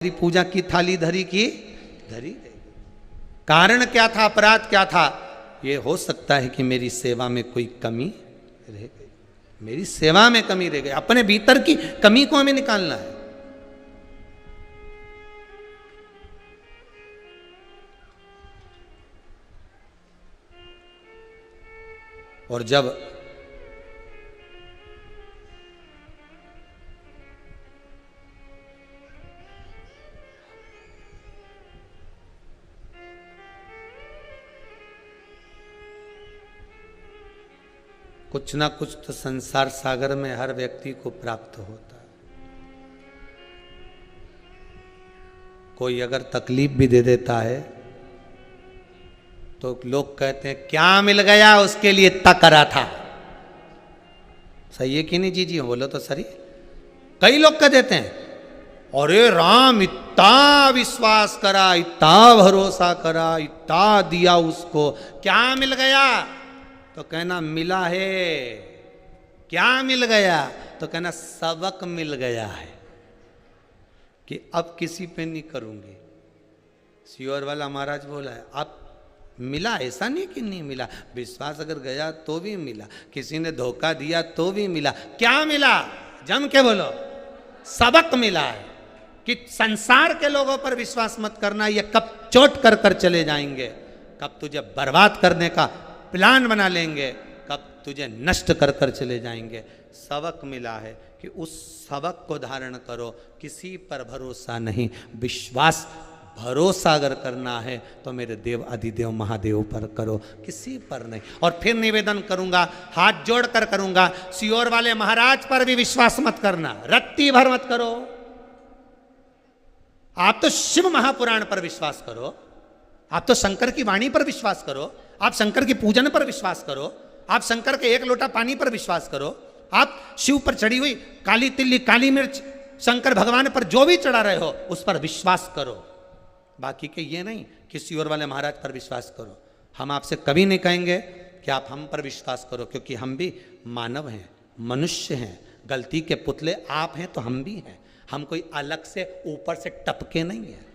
तेरी पूजा की थाली धरी की धरी। कारण क्या था, अपराध क्या था? ये हो सकता है कि मेरी सेवा में कोई कमी रह गई, मेरी सेवा में कमी रह गई। अपने भीतर की कमी को हमें निकालना है। और जब कुछ ना कुछ तो संसार सागर में हर व्यक्ति को प्राप्त होता है। कोई अगर तकलीफ भी दे देता है तो लोग कहते हैं क्या मिल गया उसके लिए इतना करा था। सही है कि नहीं? जी जी बोलो तो सही। कई लोग कह देते हैं अरे राम इतना विश्वास करा, इतना भरोसा करा, इतना दिया उसको, क्या मिल गया? तो कहना मिला है। क्या मिल गया? तो कहना सबक मिल गया है कि अब किसी पे नहीं करूंगी। सियोर वाला महाराज बोला है अब मिला, ऐसा नहीं कि नहीं मिला। विश्वास अगर गया तो भी मिला, किसी ने धोखा दिया तो भी मिला। क्या मिला? जम के बोलो। सबक मिला है कि संसार के लोगों पर विश्वास मत करना, ये कब चोट कर कर चले जाएंगे, कब तुझे बर्बाद करने का प्लान बना लेंगे, कब तुझे नष्ट कर कर चले जाएंगे। सबक मिला है कि उस सबक को धारण करो। किसी पर भरोसा नहीं, विश्वास भरोसा अगर करना है तो मेरे देव अधिदेव महादेव पर करो, किसी पर नहीं। और फिर निवेदन करूंगा, हाथ जोड़ कर करूंगा, सियोर वाले महाराज पर भी विश्वास मत करना, रत्ती भर मत करो। आप तो शिव महापुराण पर विश्वास करो, आप तो शंकर की वाणी पर विश्वास करो, आप शंकर की पूजन पर विश्वास करो, आप शंकर के एक लोटा पानी पर विश्वास करो, आप शिव पर चढ़ी हुई काली तिल्ली काली मिर्च शंकर भगवान पर जो भी चढ़ा रहे हो उस पर विश्वास करो। बाकी के ये नहीं कि सियोर वाले महाराज पर विश्वास करो। हम आपसे कभी नहीं कहेंगे कि आप हम पर विश्वास करो, क्योंकि हम भी मानव हैं, मनुष्य हैं, गलती के पुतले आप हैं तो हम भी हैं। हम कोई अलग से ऊपर से टपके नहीं है।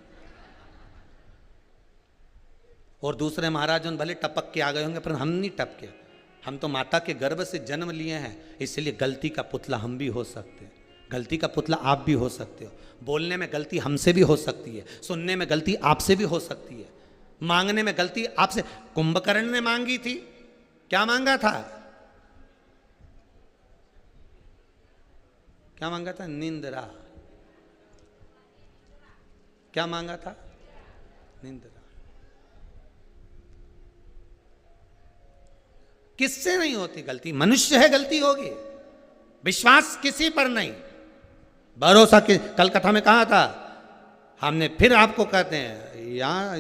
और दूसरे महाराज भले टपक के आ गए होंगे पर हम नहीं टपके। हम तो माता के गर्भ से जन्म लिए हैं, इसलिए गलती का पुतला हम भी हो सकते हैं, गलती का पुतला आप भी हो सकते हो। बोलने में गलती हमसे भी हो सकती है, सुनने में गलती आपसे भी हो सकती है, मांगने में गलती आपसे। कुंभकर्ण ने मांगी थी, क्या मांगा था? क्या मांगा था? निंद्रा। क्या मांगा था? निंद्रा। किससे नहीं होती गलती? मनुष्य है, गलती होगी। विश्वास किसी पर नहीं, भरोसा के कल कथा में कहा था हमने, फिर आपको कहते हैं यहाँ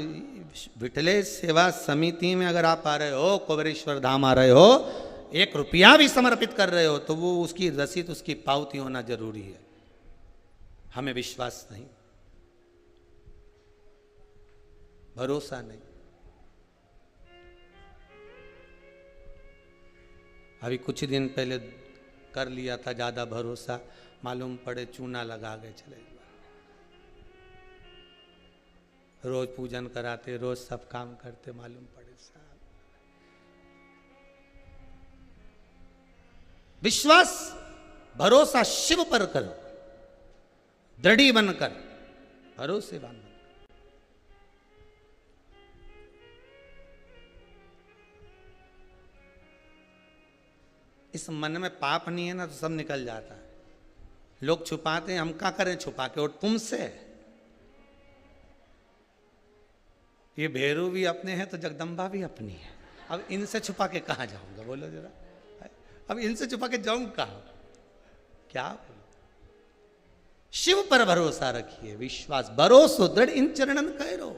विठले सेवा समिति में अगर आप आ रहे हो, कुबेरेश्वर धाम आ रहे हो, 1 रुपया भी समर्पित कर रहे हो तो वो उसकी रसीद, उसकी पावती होना जरूरी है। हमें विश्वास नहीं, भरोसा नहीं। अभी कुछ दिन पहले कर लिया था ज्यादा भरोसा, मालूम पड़े चूना लगा गए चले। रोज पूजन कराते, रोज सब काम करते, मालूम पड़े साहब। विश्वास भरोसा शिव पर करो, दृढ़ी बनकर, भरोसेवान बनकर। इस मन में पाप नहीं है ना तो सब निकल जाता है। लोग छुपाते हैं, हम क्या करें छुपा के? और तुमसे ये भैरू भी अपने हैं तो जगदम्बा भी अपनी है। अब इनसे छुपा के कहाँ जाऊंगा? बोलो जरा, अब इनसे छुपा के जाऊं कहाँ? क्या बोलो? शिव पर भरोसा रखिए, विश्वास भरोसो दृढ़ इन चरणन करो।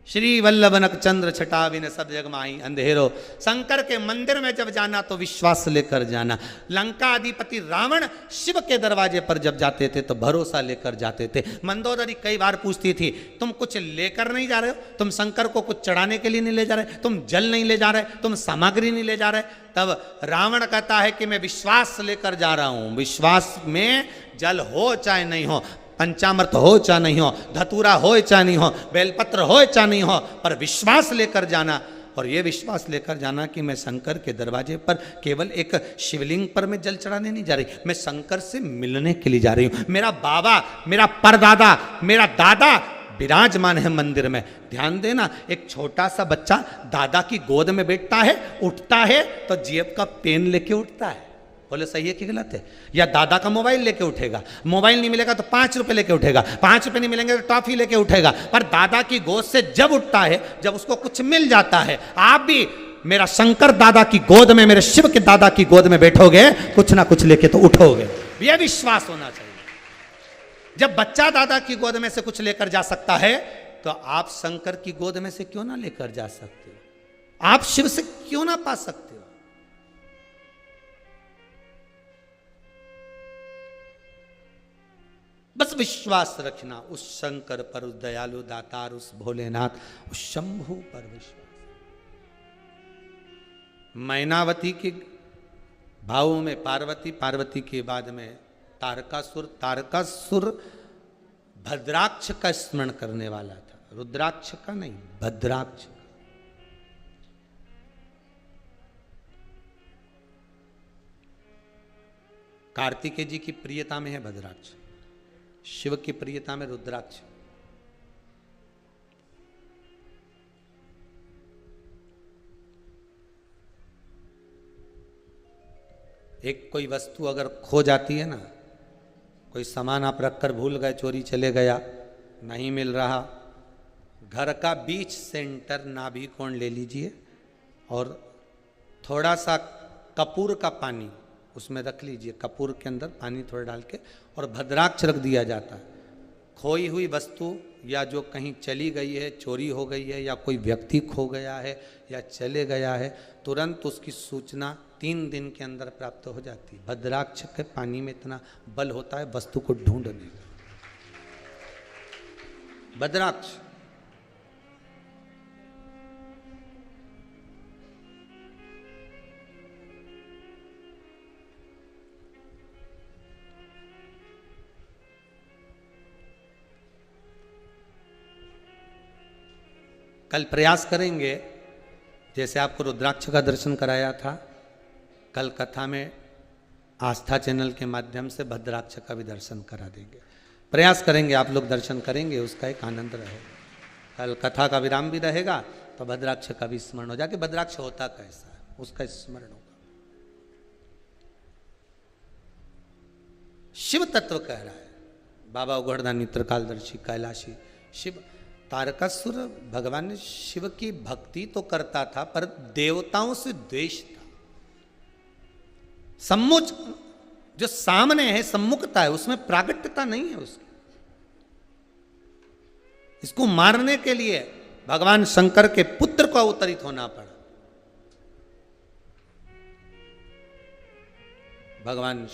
श्री वल्लभनक चंद्र छटा बिन सब जग माही अंधेरो। शंकर के मंदिर में जब जाना तो विश्वास लेकर जाना। लंका अधिपति रावण शिव के दरवाजे पर जब जाते थे तो भरोसा लेकर जाते थे। मंदोदरी कई बार पूछती थी तुम कुछ लेकर नहीं जा रहे हो? तुम शंकर को कुछ चढ़ाने के लिए नहीं ले जा रहे? तुम जल नहीं ले जा रहे? तुम सामग्री नहीं ले जा रहे? तब रावण कहता है कि मैं विश्वास लेकर जा रहा हूं। विश्वास में जल हो चाहे नहीं हो, पंचामृत हो चाहे नहीं हो, धतूरा हो चाहे नहीं हो, बेलपत्र हो चाहे नहीं हो, पर विश्वास लेकर जाना। और ये विश्वास लेकर जाना कि मैं शंकर के दरवाजे पर केवल एक शिवलिंग पर मैं जल चढ़ाने नहीं जा रही, मैं शंकर से मिलने के लिए जा रही हूं। मेरा बाबा, मेरा परदादा, मेरा दादा विराजमान है मंदिर में। ध्यान देना, एक छोटा सा बच्चा दादा की गोद में बैठता है, उठता है तो जेब का पेन लेके उठता है। बोले सही है कि गलत है? या दादा का मोबाइल लेके उठेगा, मोबाइल नहीं मिलेगा तो 5 रुपए लेके उठेगा, 5 रुपए नहीं मिलेंगे तो टॉफी लेके उठेगा। पर दादा की गोद से जब उठता है, जब उसको कुछ मिल जाता है, आप भी मेरा शंकर दादा की गोद में, मेरे शिव के दादा की गोद में बैठोगे, कुछ ना कुछ लेके तो उठोगे। यह विश्वास होना चाहिए। जब बच्चा दादा की गोद में से कुछ लेकर जा सकता है, तो आप शंकर की गोद में से क्यों ना लेकर जा सकते हो? आप शिव से क्यों ना पा सकते हो? बस विश्वास रखना उस शंकर पर, उस दयालु दातार, उस भोलेनाथ, उस शंभु पर विश्वास। मैनावती के भावों में पार्वती, पार्वती के बाद में तारकासुर, तारकासुर भद्राक्ष का स्मरण करने वाला था, रुद्राक्ष का नहीं, भद्राक्ष। कार्तिकेय जी की प्रियता में है भद्राक्ष, शिव की प्रियता में रुद्राक्ष। एक कोई वस्तु अगर खो जाती है ना, कोई सामान आप रखकर भूल गए, चोरी चले गया, नहीं मिल रहा, घर का बीच सेंटर नाभि कोण ले लीजिए और थोड़ा सा कपूर का पानी उसमें रख लीजिए, कपूर के अंदर पानी थोड़ा डाल के, और भद्राक्ष रख दिया जाता है। खोई हुई वस्तु या जो कहीं चली गई है, चोरी हो गई है, या कोई व्यक्ति खो गया है या चले गया है, तुरंत उसकी सूचना 3 दिन के अंदर प्राप्त हो जाती है। भद्राक्ष के पानी में इतना बल होता है वस्तु को ढूंढने का। भद्राक्ष कल प्रयास करेंगे, जैसे आपको रुद्राक्ष का दर्शन कराया था, कल कथा में आस्था चैनल के माध्यम से भद्राक्ष का भी दर्शन करा देंगे। प्रयास करेंगे, आप लोग दर्शन करेंगे, उसका एक आनंद रहेगा। कल कथा का विराम भी रहेगा तो भद्राक्ष का भी स्मरण हो जाए, भद्राक्ष होता कैसा है, उसका स्मरण होगा। शिव तत्व कह रहा है बाबा उघड़दानी त्रिकालदर्शी कैलाशी शिव। तारकासुर भगवान ने शिव की भक्ति तो करता था, पर देवताओं से द्वेष था। सम्मुच जो सामने है, सम्मुखता है, उसमें प्रागट्यता नहीं है उसकी। इसको मारने के लिए भगवान शंकर के पुत्र को अवतरित होना पड़ा। भगवान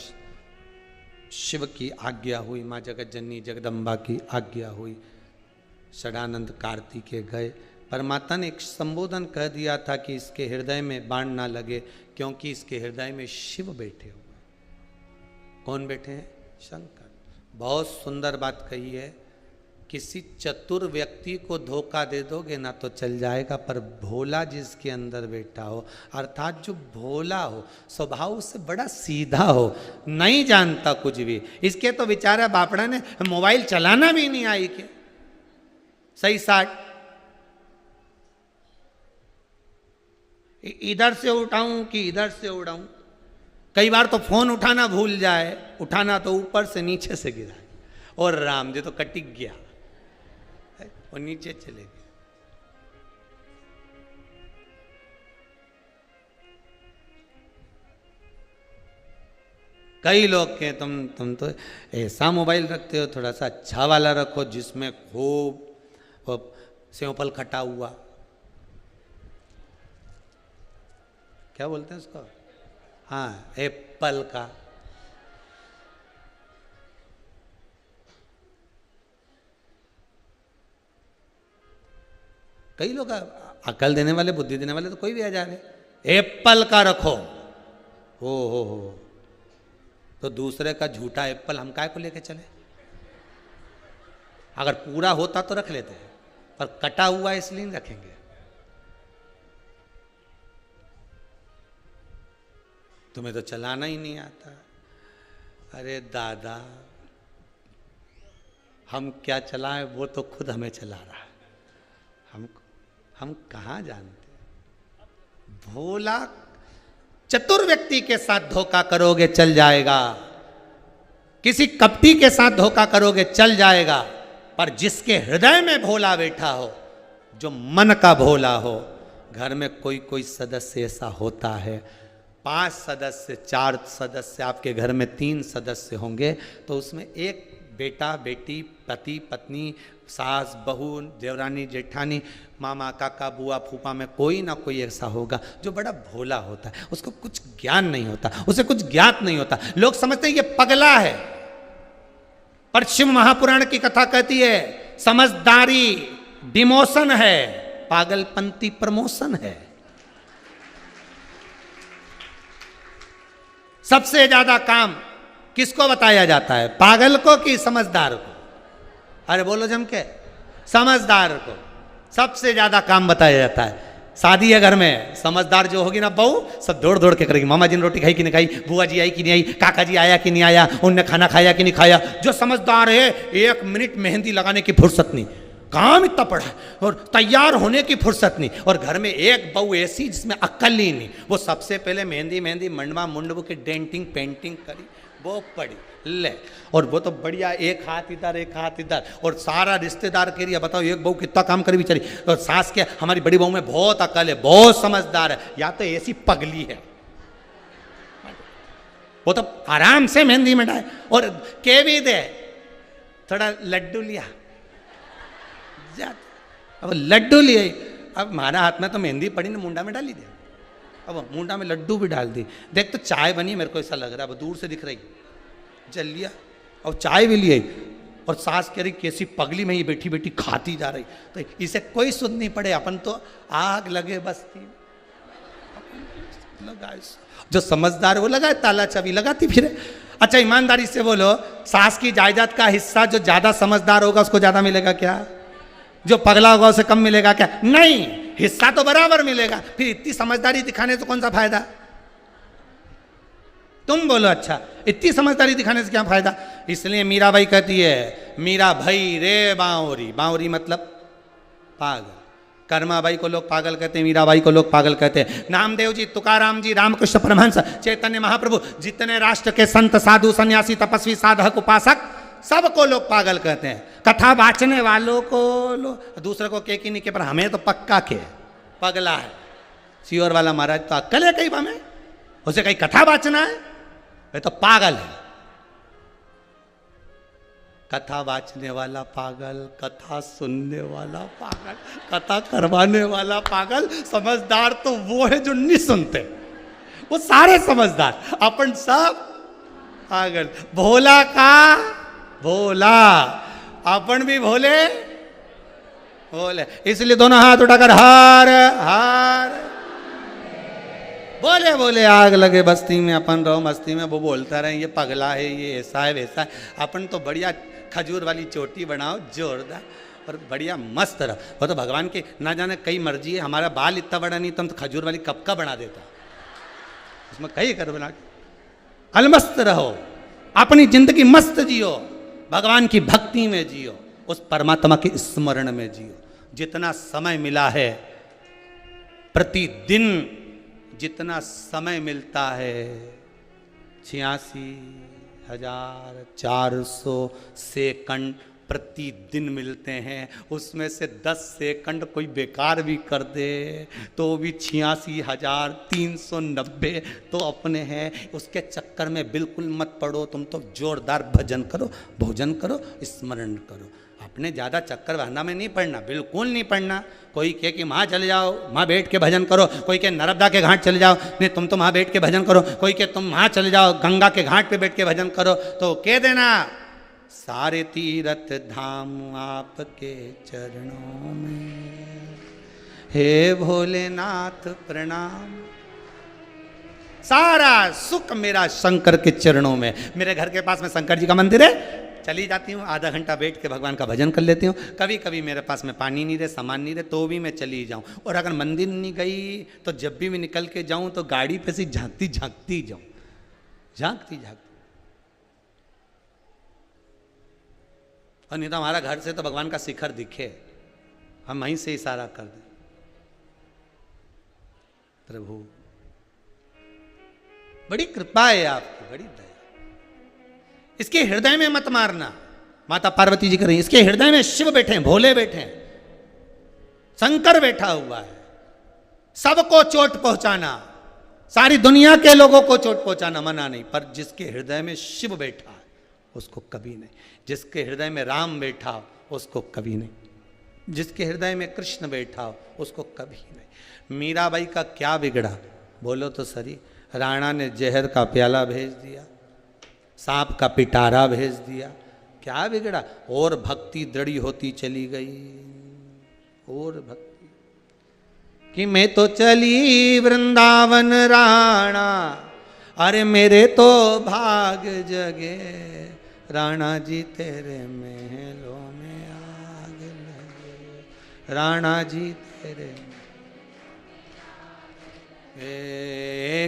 शिव की आज्ञा हुई, मां जगत जननी जगदम्बा की आज्ञा हुई, षडानंद कार्तिकेय गए। परमात्मा ने एक संबोधन कह दिया था कि इसके हृदय में बाण ना लगे, क्योंकि इसके हृदय में शिव बैठे हुए। कौन बैठे हैं? शंकर। बहुत सुंदर बात कही है, किसी चतुर व्यक्ति को धोखा दे दोगे ना तो चल जाएगा, पर भोला जिसके अंदर बैठा हो, अर्थात जो भोला हो, स्वभाव से बड़ा सीधा हो, नहीं जानता कुछ भी। इसके तो बेचारा बापड़ा ने मोबाइल चलाना भी नहीं आई के सही साठ, इधर से उठाऊं कि इधर से उड़ाऊं। कई बार तो फोन उठाना भूल जाए, उठाना तो ऊपर से नीचे से गिरा, और राम जी तो कटिक गया और नीचे चले गए। कई लोग के तुम तो ऐसा मोबाइल रखते हो, थोड़ा सा अच्छा वाला रखो जिसमें खूब सेवफल खटा हुआ, क्या बोलते हैं उसको, हाँ एप्पल का। कई लोग अकल देने वाले, बुद्धि देने वाले तो कोई भी आ जा रहे, एप्पल का रखो। हो तो दूसरे का झूठा एप्पल हम काय को लेके चले? अगर पूरा होता तो रख लेते, पर कटा हुआ इसलिए नहीं रखेंगे। तुम्हें तो चलाना ही नहीं आता। अरे दादा, हम क्या चलाएं, वो तो खुद हमें चला रहा है, हम कहाँ जानते। भोला चतुर व्यक्ति के साथ धोखा करोगे चल जाएगा, किसी कपटी के साथ धोखा करोगे चल जाएगा, पर जिसके हृदय में भोला बैठा हो, जो मन का भोला हो, घर में कोई कोई सदस्य ऐसा होता है, 5 सदस्य 4 सदस्य आपके घर में 3 सदस्य होंगे, तो उसमें एक बेटा बेटी, पति पत्नी, सास बहू, देवरानी जेठानी, मामा काका बुआ फूफा में कोई ना कोई ऐसा होगा जो बड़ा भोला होता है, उसको कुछ ज्ञान नहीं होता, उसे कुछ ज्ञात नहीं होता। लोग समझते हैं ये पगला है, पर शिव महापुराण की कथा कहती है समझदारी डिमोशन है, पागलपंती प्रमोशन है। सबसे ज्यादा काम किसको बताया जाता है, पागल को कि समझदार को? अरे बोलो जम के, समझदार को सबसे ज्यादा काम बताया जाता है। शादी है घर में, समझदार जो होगी ना बहू, सब दौड़ दौड़ के करेगी, मामा जी ने रोटी खाई कि नहीं खाई, बुआ जी आई कि नहीं आई, काका जी आया कि नहीं आया, उनने खाना खाया कि नहीं खाया। जो समझदार है 1 मिनट मेहंदी लगाने की फुर्सत नहीं, काम इतना पड़ा और तैयार होने की फुर्सत नहीं। और घर में एक बहू ऐसी जिसमें अक्ल ही नहीं, वो सबसे पहले मेहंदी मंडवा मुंडबू की डेंटिंग पेंटिंग करी, वो पड़ी ले, और वो तो बढ़िया एक हाथ इधर एक हाथ इधर, और सारा रिश्तेदार के लिए बताओ एक बहू कितना काम करी बेचारी। और सास के हमारी बड़ी बहू में बहुत अकल है, बहुत समझदार है, या तो ऐसी पगली है, वो तो आराम से मेहंदी में डाले और के भी दे थोड़ा लड्डू लिया, अब लड्डू लिए, अब हमारा हाथ में तो मेहंदी पड़ी ना, मुंडा में डाली दे, अब मुंडा में लड्डू भी डाल दी। देख तो चाय बनी, मेरे को ऐसा लग रहा है, अब दूर से दिख रही, जल लिया और चाय भी लिए, और सास कह रही कैसी पगली में ये बैठी बैठी खाती जा रही, तो इसे कोई सुन नहीं पड़े, अपन तो आग लगे बस्ती लगा। जो समझदार वो लगाए ताला चाबी लगाती फिरे। अच्छा ईमानदारी से बोलो, सास की जायदाद का हिस्सा जो ज्यादा समझदार होगा उसको ज्यादा मिलेगा क्या? जो पगला होगा उसे कम मिलेगा क्या? नहीं, हिस्सा तो बराबर मिलेगा। फिर इतनी समझदारी दिखाने से कौन सा फायदा? तुम बोलो। अच्छा इतनी समझदारी दिखाने से क्या फायदा? इसलिए मीराबाई कहती है, मीरा भाई रे बावरी, बावरी मतलब पागल। कर्माबाई को लोग पागल कहते हैं, मीराबाई को लोग पागल कहते हैं। नामदेव जी, तुकाराम जी, रामकृष्ण परमहंस, चैतन्य महाप्रभु, जितने राष्ट्र के संत साधु सन्यासी तपस्वी साधक उपासक, सबको लोग पागल कहते हैं। कथा वाचने वालों को दूसरे को के नहीं के, पर हमें तो पक्का के पगला है। सियोर वाला महाराज तो अक्ल है कहीं हमें, उसे कहीं कथा वाचना है, वे तो पागल है। कथा वाचने वाला पागल, कथा सुनने वाला पागल, कथा करवाने वाला पागल। समझदार तो वो है जो नहीं सुनते, वो सारे समझदार, अपन सब पागल। भोला का भोला, अपन भी भोले भोले। इसलिए दोनों हाथ उठाकर हार हार बोले बोले, आग लगे बस्ती में, अपन रहो मस्ती में। वो बोलता रहे ये पगला है, ये ऐसा है वैसा है। अपन तो बढ़िया खजूर वाली चोटी बनाओ जोरदार और बढ़िया मस्त रहो। वो तो भगवान की ना जाने कई मर्जी है। हमारा बाल इतना बड़ा नहीं, तुम तो खजूर वाली कब का बना देता, उसमें कई कर बना। अलमस्त रहो, अपनी जिंदगी मस्त जियो, भगवान की भक्ति में जियो, उस परमात्मा के स्मरण में जियो। जितना समय मिला है, प्रतिदिन जितना समय मिलता है, 86,400 सेकंड प्रतिदिन मिलते हैं। उसमें से 10 सेकंड कोई बेकार भी कर दे तो भी 86,390 तो अपने हैं। उसके चक्कर में बिल्कुल मत पड़ो। तुम तो जोरदार भजन करो, भोजन करो, स्मरण करो। अपने ज़्यादा चक्कर बहाना में नहीं पड़ना, बिल्कुल नहीं पड़ना। कोई कहे कि वहाँ चले जाओ, वहाँ बैठ के भजन करो। कोई कहे नर्मदा के घाट चले जाओ, नहीं तुम तो वहाँ बैठ के भजन करो। कोई कहे तुम वहाँ चले जाओ, गंगा के घाट पे बैठ के भजन करो। तो कह देना सारे तीर्थ धाम आपके चरणों में, हे भोलेनाथ प्रणाम। सारा सुख मेरा शंकर के चरणों में। मेरे घर के पास में शंकर जी का मंदिर है, चली जाती हूँ, आधा घंटा बैठ के भगवान का भजन कर लेती हूँ। कभी कभी मेरे पास में पानी नहीं रहे, सामान नहीं रहे, तो भी मैं चली जाऊँ। और अगर मंदिर नहीं गई तो जब भी मैं निकल के जाऊँ तो गाड़ी पे से झांकती झांकती जाऊँ, झांकती झांकती। और नहीं तो हमारा घर से तो भगवान का शिखर दिखे, हम वहीं से इशारा कर दें, प्रभु बड़ी कृपा है आपकी, बड़ी दया। इसके हृदय में मत मारना, माता पार्वती जी कर रही हैं, इसके हृदय में शिव बैठे हैं, भोले बैठे हैं, शंकर बैठा हुआ है। सबको चोट पहुंचाना, सारी दुनिया के लोगों को चोट पहुंचाना मना नहीं, पर जिसके हृदय में शिव बैठा है उसको कभी नहीं, जिसके हृदय में राम बैठा हो उसको कभी नहीं, जिसके हृदय में कृष्ण बैठा हो उसको कभी नहीं। मीराबाई का क्या बिगड़ा, बोलो तो सही। राणा ने जहर का प्याला भेज दिया, सांप का पिटारा भेज दिया, क्या बिगड़ा? और भक्ति दृढ़ होती चली गई, और भक्ति कि मैं तो चली वृंदावन राणा, अरे मेरे तो भाग जगे, राणा जी तेरे महलों में आग लगे, राणा जी तेरे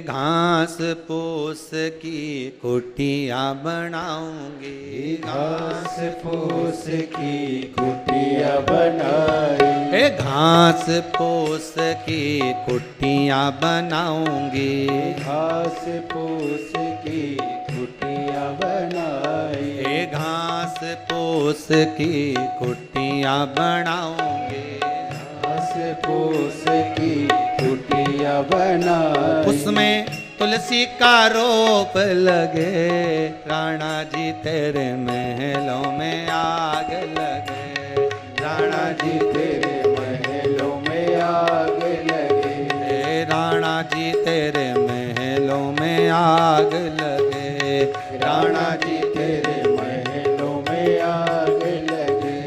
घास फूस की कुटिया बनाऊंगी, घास फूस की कुटिया बनाई, घास फूस की कुटिया बनाऊंगी, घास फूस की कुटिया बनाई, घास फूस की कुटिया बनाऊंगी, घास फूस की कुटिया बनाई, उसमें तुलसी का रोप लगे, राणा जी तेरे महलों में आग लगे, राणा जी तेरे महलों में आग लगे, राणा जी तेरे महलों में आग लगे, राणा जी तेरे महलों में आग लगे।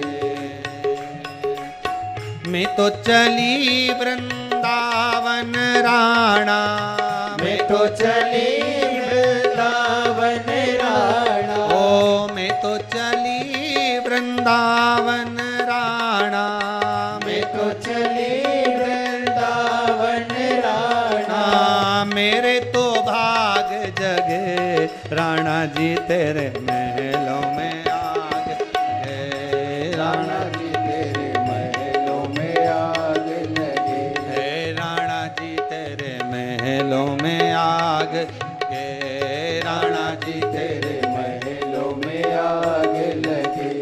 मैं तो चली वृंदावन राणा, मैं तो चली वृंदावन राणा, ओ मैं तो चली वृंदावन राणा, मैं तो चली वृंदावन राणा, मेरे तो भाग जगे, राणा जी तेरे महलों में आग है, राणा जी तेरे महलों में आग लगे, राणा जी तेरे महलों में आग है, राणा जी तेरे महलों में आग लगे।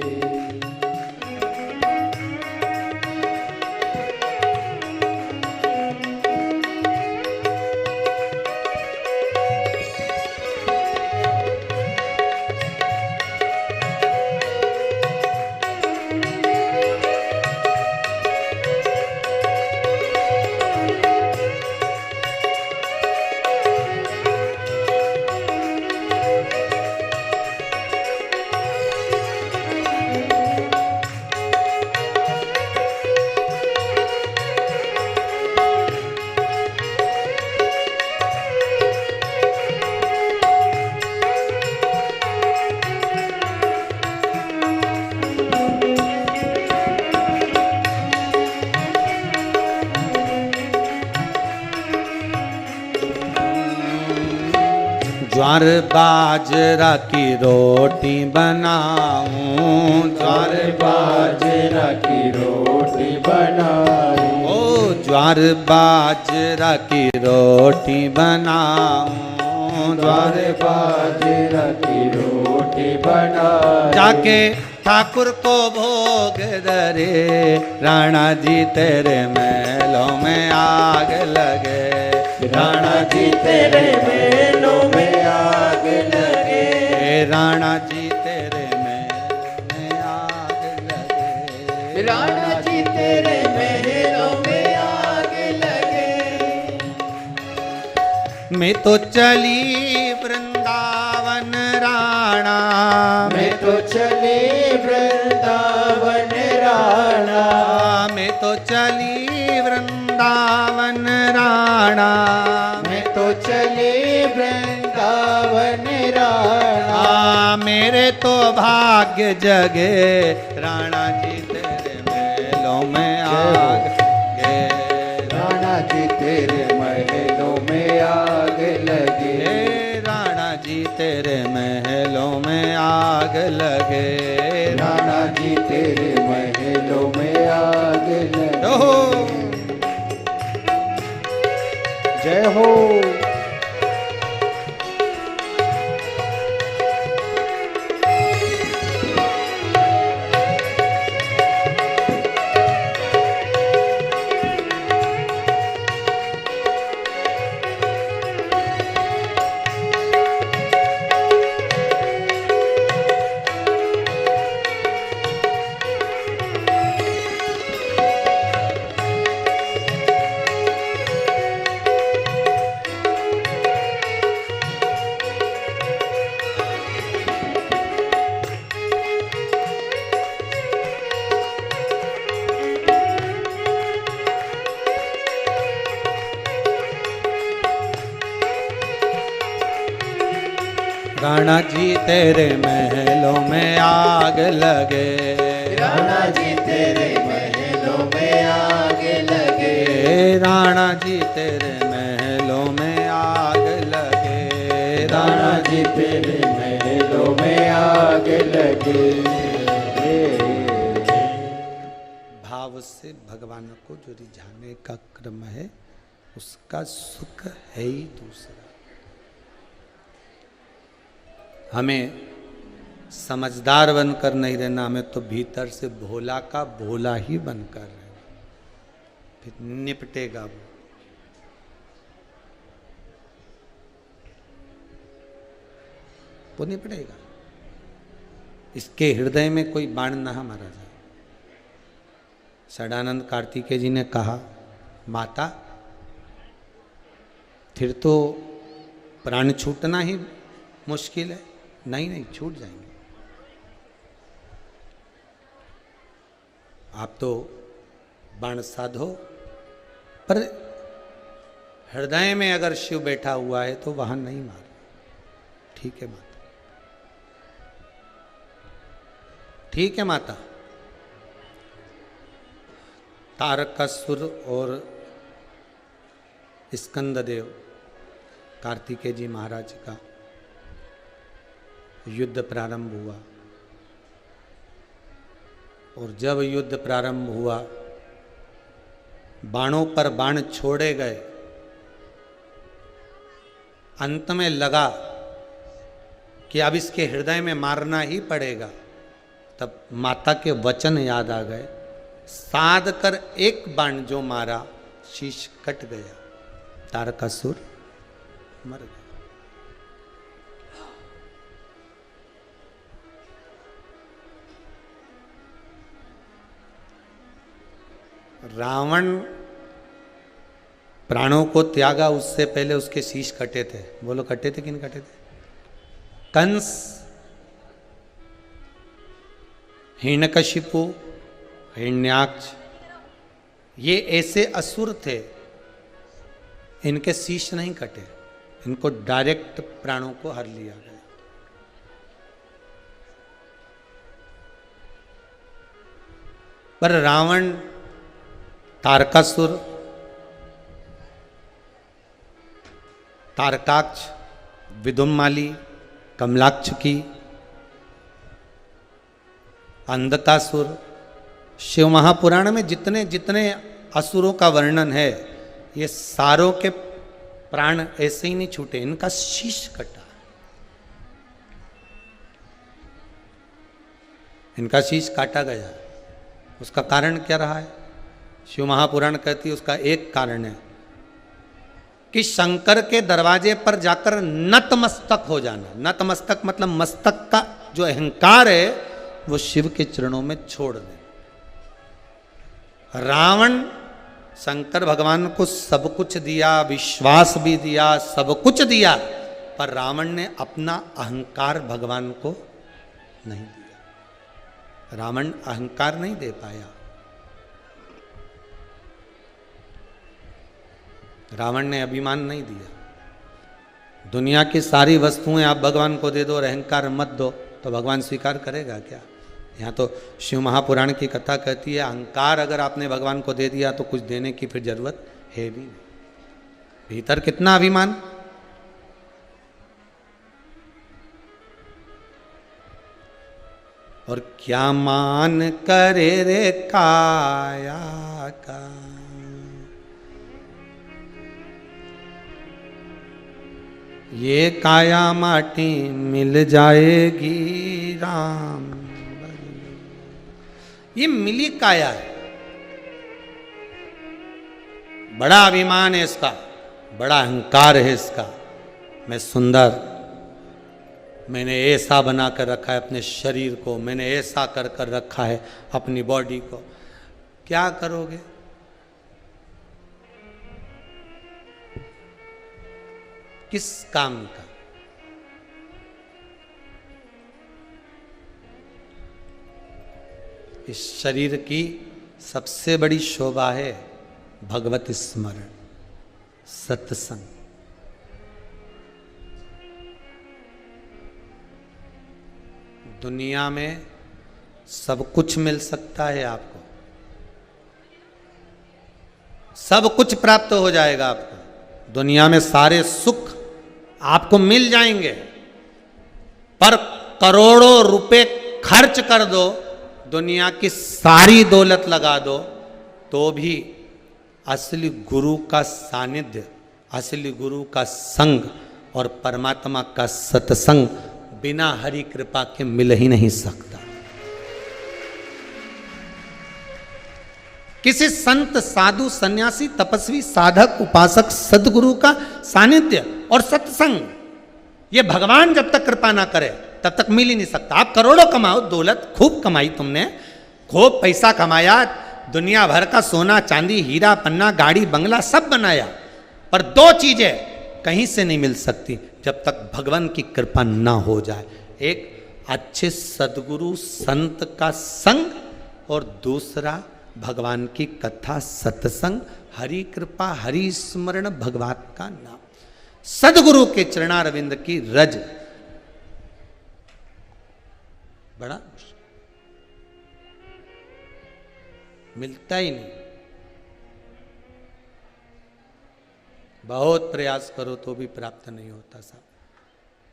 ज्वार बाजरा की रोटी बनाऊं, ज्वार बाजरा की रोटी बनाई, ओ ज्वार बाजरा की रोटी बनाऊं, ज्वार बाजरा की रोटी बनाई, जाके ठाकुर को भोग दरे, राणा जी तेरे महलों में आग लगे, राणा जी तेरे महलों में आग लगे, राणा जी तेरे महलों में आग लगे, राणा जी तेरे महलों में आग लगे। मैं तो चली वृंदावन राणा, मैं तो चली वृंदावन राणा, मैं तो चली वृंदावन राणा, मैं तो चली वृंदावन राणा, मेरे तो भाग्य जगे, राणा जी तेरे महलों में आग लगे, राणा जी तेरे महलों में आग लगे, राणा जी तेरे महलों में आग लगे, राणा जी तेरे महलों में आग लगे। जय हो। राणा जी तेरे महलों में आग लगे, राणा जी तेरे महलों में आग लगे, राणा जी तेरे महलों में आग लगे, राणा जी तेरे महलों में आग लगे। भाव से भगवान को जो रिझाने का क्रम है, उसका सुख है ही दूसरा। हमें समझदार बनकर नहीं रहना, हमें तो भीतर से भोला का भोला ही बनकर रहना, फिर निपटेगा वो निपटेगा। इसके हृदय में कोई बाण ना मारा जाए। सदानंद कार्तिकेय जी ने कहा, माता फिर तो प्राण छूटना ही मुश्किल है। नहीं नहीं, छूट जाएंगे। आप तो बाण साधो, पर हृदय में अगर शिव बैठा हुआ है तो वहां नहीं मारो। ठीक है माता, ठीक है माता। तारकासुर और स्कंददेव कार्तिकेय जी महाराज का युद्ध प्रारंभ हुआ, और जब युद्ध प्रारंभ हुआ, बाणों पर बाण छोड़े गए। अंत में लगा कि अब इसके हृदय में मारना ही पड़ेगा। तब माता के वचन याद आ गए। साध कर एक बाण जो मारा, शीश कट गया, तारकासुर मर गया। रावण प्राणों को त्यागा, उससे पहले उसके शीश कटे थे। बोलो, कटे थे कि नहीं कटे थे? कंस, हिरण्यकशिपु, हिरण्याक्ष, ये ऐसे असुर थे, इनके शीश नहीं कटे, इनको डायरेक्ट प्राणों को हर लिया गया। पर रावण, तारकासुर, तारकाक्ष, विदुम्माली, कमलाक्ष की, अंधकासुर, शिव महापुराण में जितने जितने असुरों का वर्णन है, ये सारों के प्राण ऐसे ही नहीं छूटे, इनका शीश कटा। इनका शीश काटा गया। उसका कारण क्या रहा है? शिव महापुराण कहती है उसका एक कारण है कि शंकर के दरवाजे पर जाकर नतमस्तक हो जाना। नतमस्तक मतलब मस्तक का जो अहंकार है वो शिव के चरणों में छोड़ दे। रावण शंकर भगवान को सब कुछ दिया, विश्वास भी दिया, सब कुछ दिया, पर रावण ने अपना अहंकार भगवान को नहीं दिया। रावण अहंकार नहीं दे पाया। रावण ने अभिमान नहीं दिया। दुनिया की सारी वस्तुएं आप भगवान को दे दो और अहंकार मत दो, तो भगवान स्वीकार करेगा क्या? यहाँ तो शिव महापुराण की कथा कहती है अहंकार अगर आपने भगवान को दे दिया तो कुछ देने की फिर जरूरत है भी नहीं। भीतर कितना अभिमान, और क्या मान करे रे काया का, ये काया माटी मिल जाएगी राम। ये मिली काया है, बड़ा अभिमान है इसका, बड़ा अहंकार है इसका। मैं सुंदर, मैंने ऐसा बना कर रखा है अपने शरीर को, मैंने ऐसा कर कर रखा है अपनी बॉडी को। क्या करोगे? किस काम का? इस शरीर की सबसे बड़ी शोभा है भगवत स्मरण, सत्संग। दुनिया में सब कुछ मिल सकता है आपको, सब कुछ प्राप्त हो जाएगा आपको, दुनिया में सारे सुख आपको मिल जाएंगे, पर करोड़ों रुपए खर्च कर दो, दुनिया की सारी दौलत लगा दो, तो भी असली गुरु का सानिध्य, असली गुरु का संग और परमात्मा का सत्संग बिना हरि कृपा के मिल ही नहीं सकता। किसी संत, साधु, सन्यासी, तपस्वी, साधक, उपासक, सदगुरु का सानिध्य और सत्संग, ये भगवान जब तक कृपा ना करे तब तक मिल ही नहीं सकता। आप करोड़ों कमाओ, दौलत खूब कमाई तुमने, खूब पैसा कमाया, दुनिया भर का सोना चांदी हीरा पन्ना गाड़ी बंगला सब बनाया, पर दो चीजें कहीं से नहीं मिल सकती जब तक भगवान की कृपा ना हो जाए। एक अच्छे सदगुरु संत का संग, और दूसरा भगवान की कथा सत्संग, हरि कृपा, हरि स्मरण, भगवान का नाम, सदगुरु के चरणारविंद की रज। बड़ा मिलता ही नहीं, बहुत प्रयास करो तो भी प्राप्त नहीं होता साहब।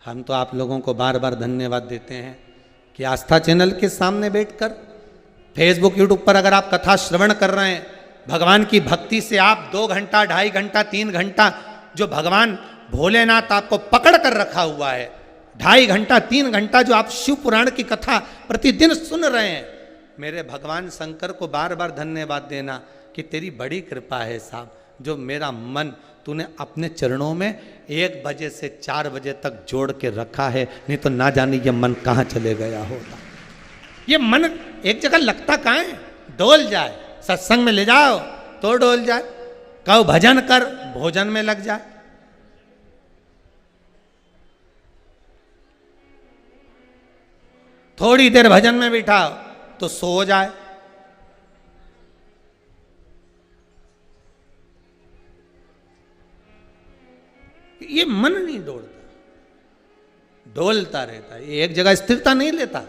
हम तो आप लोगों को बार बार धन्यवाद देते हैं कि आस्था चैनल के सामने बैठकर, फेसबुक यूट्यूब पर अगर आप कथा श्रवण कर रहे हैं, भगवान की भक्ति से आप 2 घंटा 2.5 घंटा 3 घंटा जो भगवान भोलेनाथ आपको पकड़ कर रखा हुआ है, 2.5 घंटा 3 घंटा जो आप शिव पुराण की कथा प्रतिदिन सुन रहे हैं, मेरे भगवान शंकर को बार बार धन्यवाद देना कि तेरी बड़ी कृपा है साहब, जो मेरा मन तूने अपने चरणों में 1 बजे से 4 बजे तक जोड़ के रखा है, नहीं तो ना जाने ये मन कहाँ चले गया होता। ये मन एक जगह लगता कहाँ है? डोल जाए, सत्संग में ले जाओ तो डोल जाए, कहो भजन कर, भोजन में लग जाए। थोड़ी देर भजन में बिठाओ तो सो जाए। ये मन नहीं डोलता, डोलता रहता है, ये एक जगह स्थिरता नहीं लेता।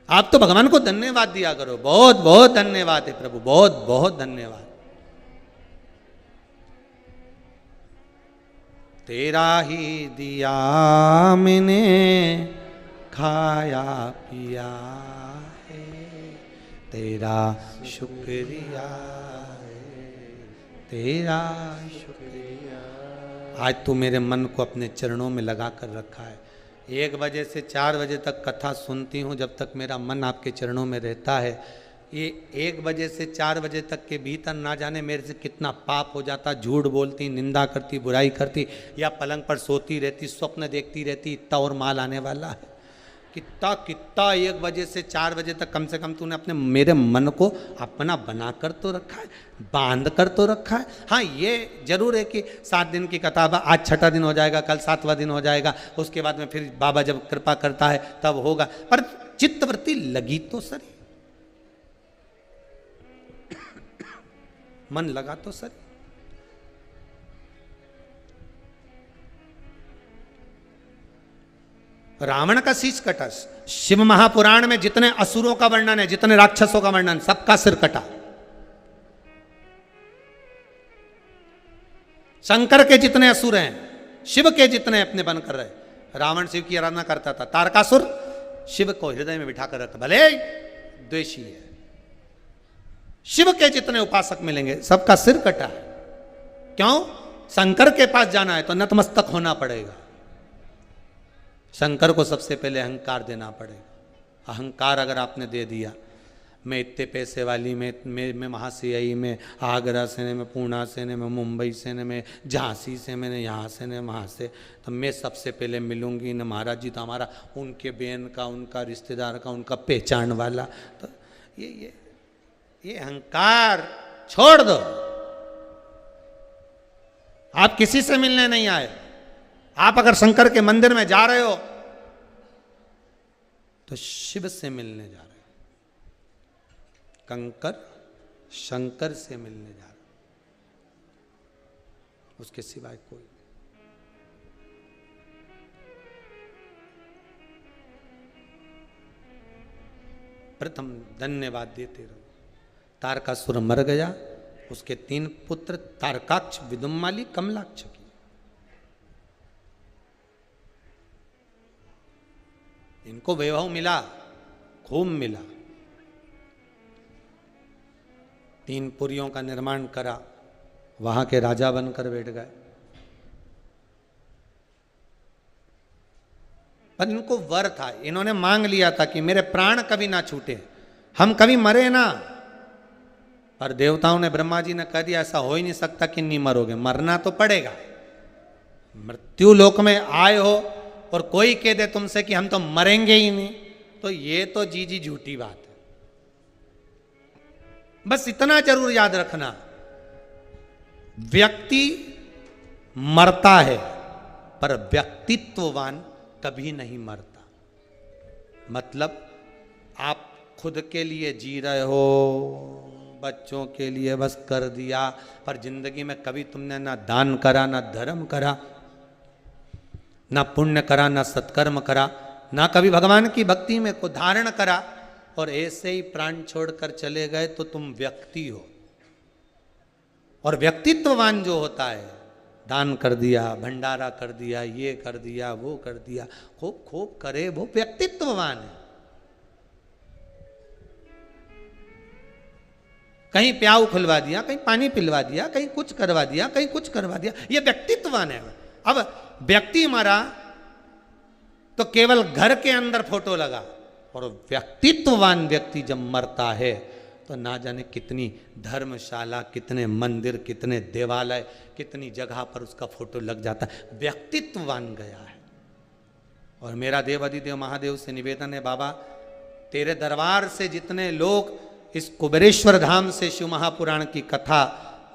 आप तो भगवान को धन्यवाद दिया करो, बहुत बहुत धन्यवाद है प्रभु, बहुत बहुत धन्यवाद। तेरा ही दिया मैंने खाया पिया है, तेरा शुक्रिया है, तेरा शुक्रिया। आज तू मेरे मन को अपने चरणों में लगा कर रखा है। 1 बजे से 4 बजे तक कथा सुनती हूँ, जब तक मेरा मन आपके चरणों में रहता है। ये 1 बजे से 4 बजे तक के भीतर ना जाने मेरे से कितना पाप हो जाता, झूठ बोलती, निंदा करती, बुराई करती, या पलंग पर सोती रहती, स्वप्न देखती रहती, इतना और माल आने वाला है। कितना कितना 1 बजे से 4 बजे तक कम से कम तूने अपने मेरे मन को अपना बना कर तो रखा है, बांध कर तो रखा है। हाँ, ये जरूर है कि 7 दिन की कथा, आज 6ठा दिन हो जाएगा, कल 7वां दिन हो जाएगा, उसके बाद में फिर बाबा जब कृपा करता है तब होगा, पर चित्तवृत्ति लगी तो सही, मन लगा तो सही। रावण का शीश कटा। शिव महापुराण में जितने असुरों का वर्णन है, जितने राक्षसों का वर्णन, सबका सिर कटा। शंकर के जितने असुर हैं, शिव के जितने अपने बन कर रहे। रावण शिव की आराधना करता था, तारकासुर शिव को हृदय में बिठा कर रखता, भले द्वेषी है। शिव के जितने उपासक मिलेंगे सबका सिर कटा है। क्यों? शंकर के पास जाना है तो नतमस्तक होना पड़ेगा। शंकर को सबसे पहले अहंकार देना पड़ेगा। अहंकार अगर आपने दे दिया, मैं इतने पैसे वाली में महासीआई में, आगरा से में, पूना से में, मुंबई से में, झांसी से मैंने यहाँ से ने वहाँ से, तो मैं सबसे पहले मिलूंगी न महाराज जी तो हमारा उनके बहन का, उनका रिश्तेदार का, उनका पहचान वाला। तो ये अहंकार छोड़ दो। आप किसी से मिलने नहीं आए। आप अगर शंकर के मंदिर में जा रहे हो तो शिव से मिलने जा रहे हो। कंकर शंकर से मिलने जा रहे हो, उसके सिवाय कोई। प्रथम धन्यवाद देते रहो। तारकासुर मर गया, उसके 3 पुत्र तारकाक्ष, विदुम्माली, कमलाक्ष की। इनको वैभव मिला, खूब मिला। 3 पुरियों का निर्माण करा, वहां के राजा बनकर बैठ गए। पर इनको वर था, इन्होंने मांग लिया था कि मेरे प्राण कभी ना छूटे, हम कभी मरे ना। पर देवताओं ने, ब्रह्मा जी ने कह दिया ऐसा हो ही नहीं सकता कि नहीं मरोगे, मरना तो पड़ेगा। मृत्यु लोक में आए हो और कोई कह दे तुमसे कि हम तो मरेंगे ही नहीं, तो ये तो जी झूठी बात है। बस इतना जरूर याद रखना, व्यक्ति मरता है पर व्यक्तित्ववान कभी नहीं मरता। मतलब आप खुद के लिए जी रहे हो, बच्चों के लिए बस कर दिया, पर जिंदगी में कभी तुमने ना दान करा, ना धर्म करा, ना पुण्य करा, ना सत्कर्म करा, ना कभी भगवान की भक्ति में को धारण करा, और ऐसे ही प्राण छोड़कर चले गए तो तुम व्यक्ति हो। और व्यक्तित्ववान जो होता है, दान कर दिया, भंडारा कर दिया, ये कर दिया, वो कर दिया, खूब खूब करे, वो व्यक्तित्ववान है। कहीं प्याऊ खुलवा दिया, कहीं पानी पिलवा दिया, कहीं कुछ करवा दिया, कहीं कुछ करवा दिया, ये व्यक्तित्ववान है। अब व्यक्ति मरा तो केवल घर के अंदर फोटो लगा, और व्यक्तित्ववान व्यक्ति जब मरता है तो ना जाने कितनी धर्मशाला, कितने मंदिर, कितने देवालय, कितनी जगह पर उसका फोटो लग जाता है। व्यक्तित्ववान गया है। और मेरा देव अधिदेव महादेव से निवेदन है, बाबा तेरे दरबार से जितने लोग इस कुबेरेश्वर धाम से शिव महापुराण की कथा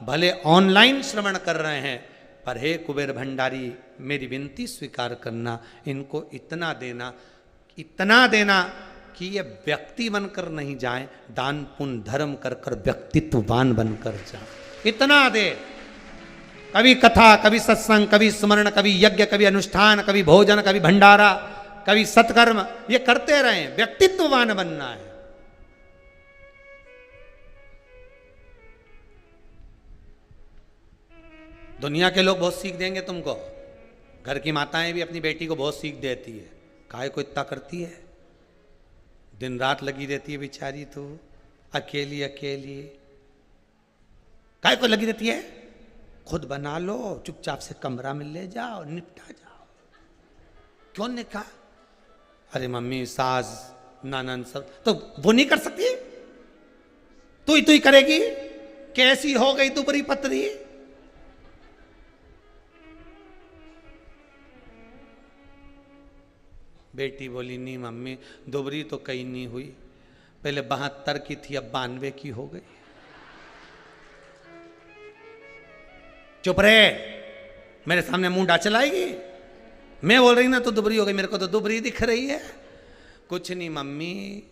भले ऑनलाइन श्रवण कर रहे हैं, पर हे कुबेर भंडारी मेरी विनती स्वीकार करना, इनको इतना देना कि ये व्यक्ति बनकर नहीं जाए, दान पुण्य धर्म कर कर व्यक्तित्ववान बनकर जाए। इतना दे। कभी कथा, कभी सत्संग, कभी स्मरण, कभी यज्ञ, कभी अनुष्ठान, कभी भोजन, कभी भंडारा, कभी सत्कर्म, ये करते रहें। व्यक्तित्ववान बनना है। दुनिया के लोग बहुत सीख देंगे तुमको। घर की माताएं भी अपनी बेटी को बहुत सीख देती है। काहे को इतना करती है, दिन रात लगी रहती है बेचारी, तो अकेली अकेली काहे को लगी रहती है। खुद बना लो, चुपचाप से कमरा में ले जाओ, निपटा जाओ। क्यों ने कहा, अरे मम्मी सास नानन सब तो वो नहीं कर सकती, तू ही करेगी। कैसी हो गई दुबरी पतरी। बेटी बोली नहीं मम्मी, दुबरी तो कहीं नहीं हुई, पहले 72 की थी, अब 92 की हो गई। चुप रहे, मेरे सामने मुंह डा चलाएगी। मैं बोल रही ना तो दुबरी हो गई, मेरे को तो दुबरी दिख रही है। कुछ नहीं मम्मी,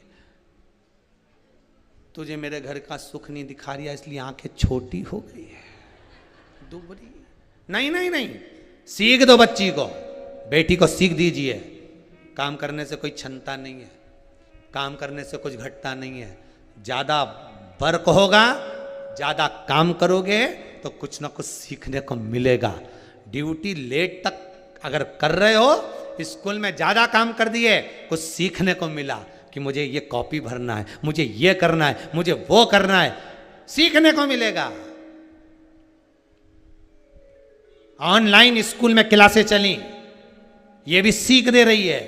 तुझे मेरे घर का सुख नहीं दिखा रही है, इसलिए आंखें छोटी हो गई है। दुबरी नहीं, सीख दो बच्ची को, बेटी को सीख दीजिए। काम करने से कोई क्षमता नहीं है, काम करने से कुछ घटता नहीं है। ज़्यादा वर्क होगा, ज़्यादा काम करोगे तो कुछ ना कुछ सीखने को मिलेगा। ड्यूटी लेट तक अगर कर रहे हो, स्कूल में ज़्यादा काम कर दिए, कुछ सीखने को मिला कि मुझे ये कॉपी भरना है, मुझे ये करना है, मुझे वो करना है, सीखने को मिलेगा। ऑनलाइन स्कूल में क्लासें चली, ये भी सीख दे रही है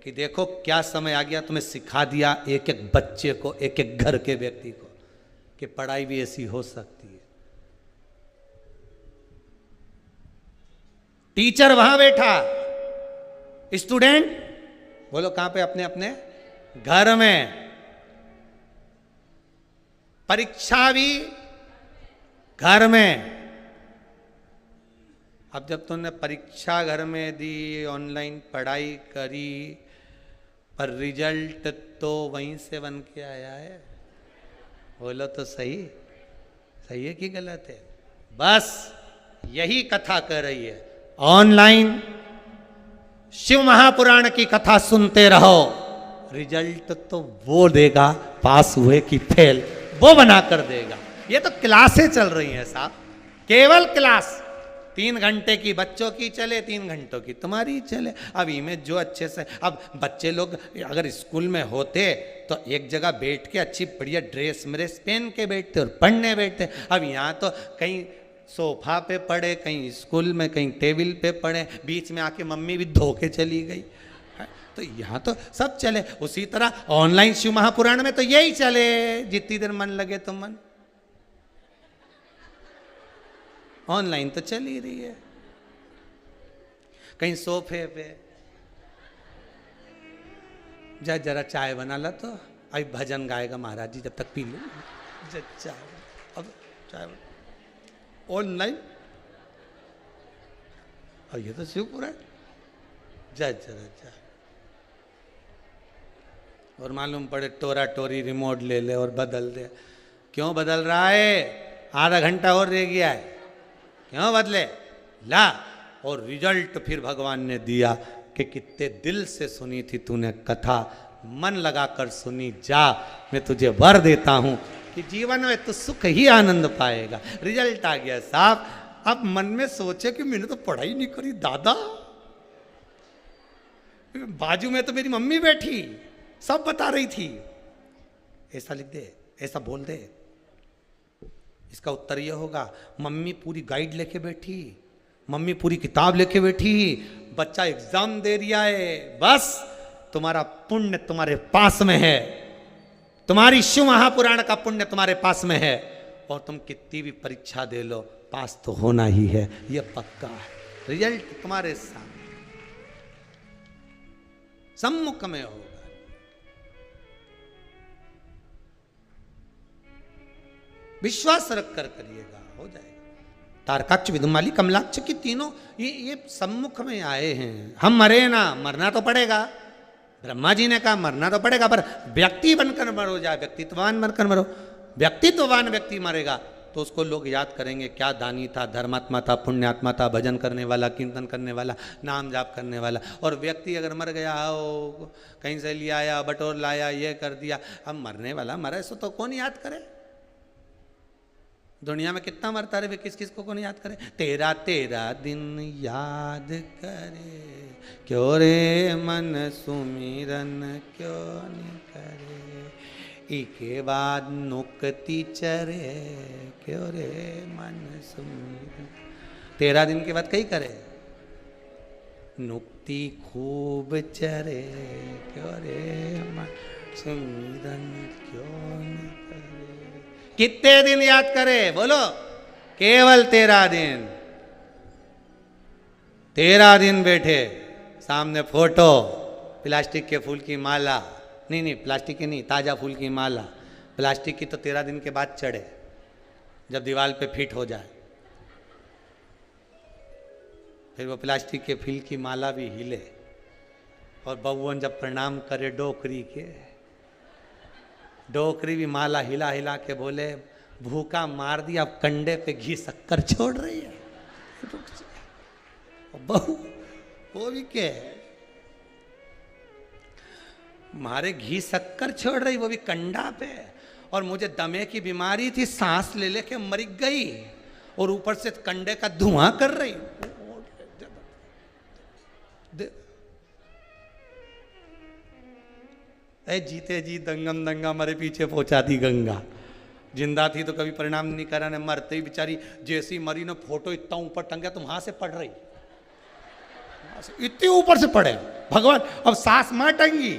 कि देखो क्या समय आ गया, तुम्हें सिखा दिया एक एक बच्चे को, एक एक घर के व्यक्ति को, कि पढ़ाई भी ऐसी हो सकती है। टीचर वहां बैठा, स्टूडेंट बोलो कहां पे, अपने अपने घर में। परीक्षा भी घर में। अब जब तुमने परीक्षा घर में दी, ऑनलाइन पढ़ाई करी, पर रिजल्ट तो वहीं से बन के आया है। बोलो तो सही, सही है कि गलत है? बस यही कथा कर रही है। ऑनलाइन शिव महापुराण की कथा सुनते रहो, रिजल्ट तो वो देगा, पास हुए कि फेल वो बना कर देगा। ये तो क्लासें चल रही हैं साहब, केवल क्लास। 3 घंटे की बच्चों की चले, 3 घंटों की तुम्हारी चले। अब इमें जो अच्छे से, अब बच्चे लोग अगर स्कूल में होते तो एक जगह बैठ के अच्छी बढ़िया ड्रेस म्रेस पहन के बैठते और पढ़ने बैठते। अब यहाँ तो कहीं सोफा पे पड़े, कहीं स्कूल में, कहीं टेबल पे पड़े, बीच में आके मम्मी भी धो के चली गई। तो यहाँ तो सब चले। उसी तरह ऑनलाइन शिव महापुराण में तो यही चले, जितनी देर मन लगे तो मन। ऑनलाइन तो चल ही रही है। कहीं सोफे पे जा, जरा चाय बना ला, तो अभी भजन गाएगा महाराज जी, जब तक पी लो चाय। अब चाय ऑनलाइन, और ये तो शिवपुराण। जा जरा जा, और मालूम पड़े टोरा टोरी रिमोट ले ले और बदल दे। क्यों बदल रहा है? आधा घंटा और रह गया है, क्यों बदले? ला। और रिजल्ट फिर भगवान ने दिया कि कितने दिल से सुनी थी तूने कथा, मन लगाकर सुनी, जा मैं तुझे वर देता हूं कि जीवन में तू सुख ही आनंद पाएगा। रिजल्ट आ गया साहब। अब मन में सोचे कि मैंने तो पढ़ाई नहीं करी दादा, बाजू में तो मेरी मम्मी बैठी सब बता रही थी, ऐसा लिख दे, ऐसा बोल दे। इसका उत्तर यह होगा, मम्मी पूरी गाइड लेके बैठी, मम्मी पूरी किताब लेके बैठी, बच्चा एग्जाम दे दिया है, बस तुम्हारा पुण्य तुम्हारे पास में है, तुम्हारी शिव महापुराण का पुण्य तुम्हारे पास में है, और तुम कितनी भी परीक्षा दे लो पास तो होना ही है, यह पक्का है। रिजल्ट तुम्हारे सामने सम्मुख में होगा। विश्वास रख कर करिएगा, हो जाएगा। तारकाक्ष, विदुमाली, कमलाक्ष की तीनों ये सम्मुख में आए हैं। हम मरे ना, मरना तो पड़ेगा। ब्रह्मा जी ने कहा मरना तो पड़ेगा, पर व्यक्ति बनकर मरो, जाए व्यक्तित्ववान बनकर मरो। व्यक्तित्ववान व्यक्ति मरेगा तो उसको लोग याद करेंगे, क्या दानी था, धर्मात्मा था, पुण्यात्मा था, भजन करने वाला, कीर्तन करने वाला, नाम जाप करने वाला। और व्यक्ति अगर मर गया हो, कहीं से ले आया, बटोर लाया, ये कर दिया, अब मरने वाला मरे सो तो कौन याद करे? दुनिया में कितना मरता रहे, किस किस को कौन याद करे? तेरा तेरा दिन याद करे, क्यों रे मन सुमिरन क्यों नहीं करे, इके बाद नुकती चरे, क्यों रे मन सुमिरन। 13 दिन के बाद कई करे, नुकती खूब चरे, क्यों रे मन सुमिरन क्यों नहीं करे। कितने दिन याद करे? बोलो, केवल 13 दिन। 13 दिन बैठे, सामने फोटो, प्लास्टिक के फूल की माला, नहीं प्लास्टिक की नहीं, ताजा फूल की माला। प्लास्टिक की तो 13 दिन के बाद चढ़े, जब दीवार पे फिट हो जाए, फिर वो प्लास्टिक के फूल की माला भी हिले, और बउवन जब प्रणाम करे डोकरी के, डोकरी भी माला हिला हिला के बोले, भूखा मार दिया, अब कंडे पे घी शक्कर छोड़ रही है। बहू वो भी क्या है? मारे घी शक्कर छोड़ रही, वो भी कंडा पे। और मुझे दमे की बीमारी थी, सांस ले लेके मर गई, और ऊपर से कंडे का धुआं कर रही। ए जीते जी दंगम दंगा मरे पीछे पहुंचा दी गंगा। जिंदा थी तो कभी परिणाम नहीं करा, ने मरते ही बेचारी जैसी मरी ने फोटो इतना ऊपर टंगा, तुम वहां से पढ़ रही, इतने ऊपर से पड़े भगवान। अब सास मां टंगी,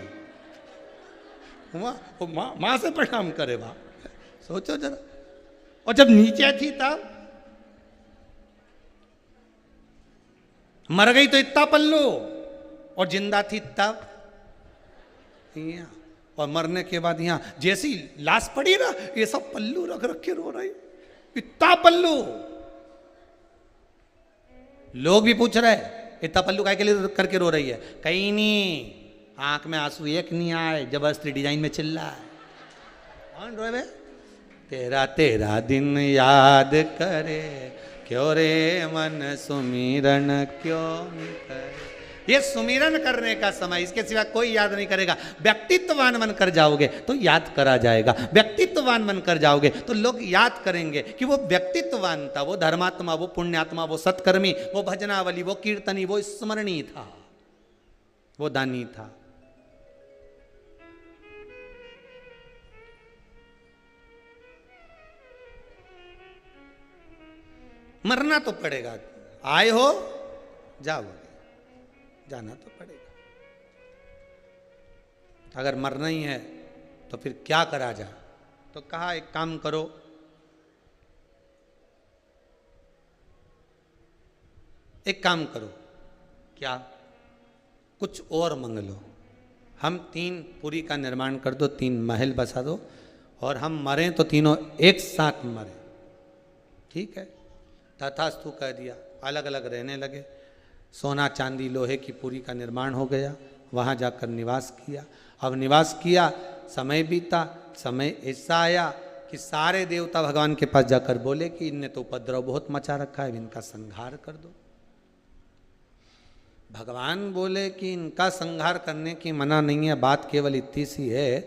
मां से प्रणाम करे बा, सोचो जरा। और जब नीचे थी तब मर गई तो इतना पल्लू, और जिंदा थी तब यहाँ, और मरने के बाद यहाँ जैसी लाश पड़ी ना, ये सब पल्लू रख रख के रो रही, इतना पल्लू। लोग भी पूछ रहे इतना पल्लू काय के लिए करके रो रही है, कहीं नहीं, आंख में आंसू एक नहीं आए, जबरदस्ती डिजाइन में चिल्ला है। कौन रोए बे? तेरा तेरा दिन याद करे, क्यों रे मन सुमिरन क्यों नहीं करे। ये सुमिरन करने का समय, इसके सिवा कोई याद नहीं करेगा। व्यक्तित्ववान बनकर जाओगे तो याद करा जाएगा, व्यक्तित्ववान बनकर जाओगे तो लोग याद करेंगे कि वो व्यक्तित्ववान था, वो धर्मात्मा, वो पुण्यात्मा, वो सत्कर्मी, वो भजनावली, वो कीर्तनी, वो स्मरणी था, वो दानी था। मरना तो पड़ेगा, आए हो जाओगे, जाना तो पड़ेगा। अगर मरना ही है तो फिर क्या करा जाए? तो कहा एक काम करो, एक काम करो, क्या? कुछ और मंग लो, हम 3 पुरी का निर्माण कर दो, 3 महल बसा दो, और हम मरें तो तीनों एक साथ मरें। ठीक है, तथास्तु कह दिया। अलग अलग रहने लगे। सोना चांदी लोहे की पुरी का निर्माण हो गया, वहाँ जाकर निवास किया। अब निवास किया, समय बीता, समय ऐसा आया कि सारे देवता भगवान के पास जाकर बोले कि इनने तो उपद्रव बहुत मचा रखा है, इनका संहार कर दो। भगवान बोले कि इनका संहार करने की मना नहीं है, बात केवल इतनी सी है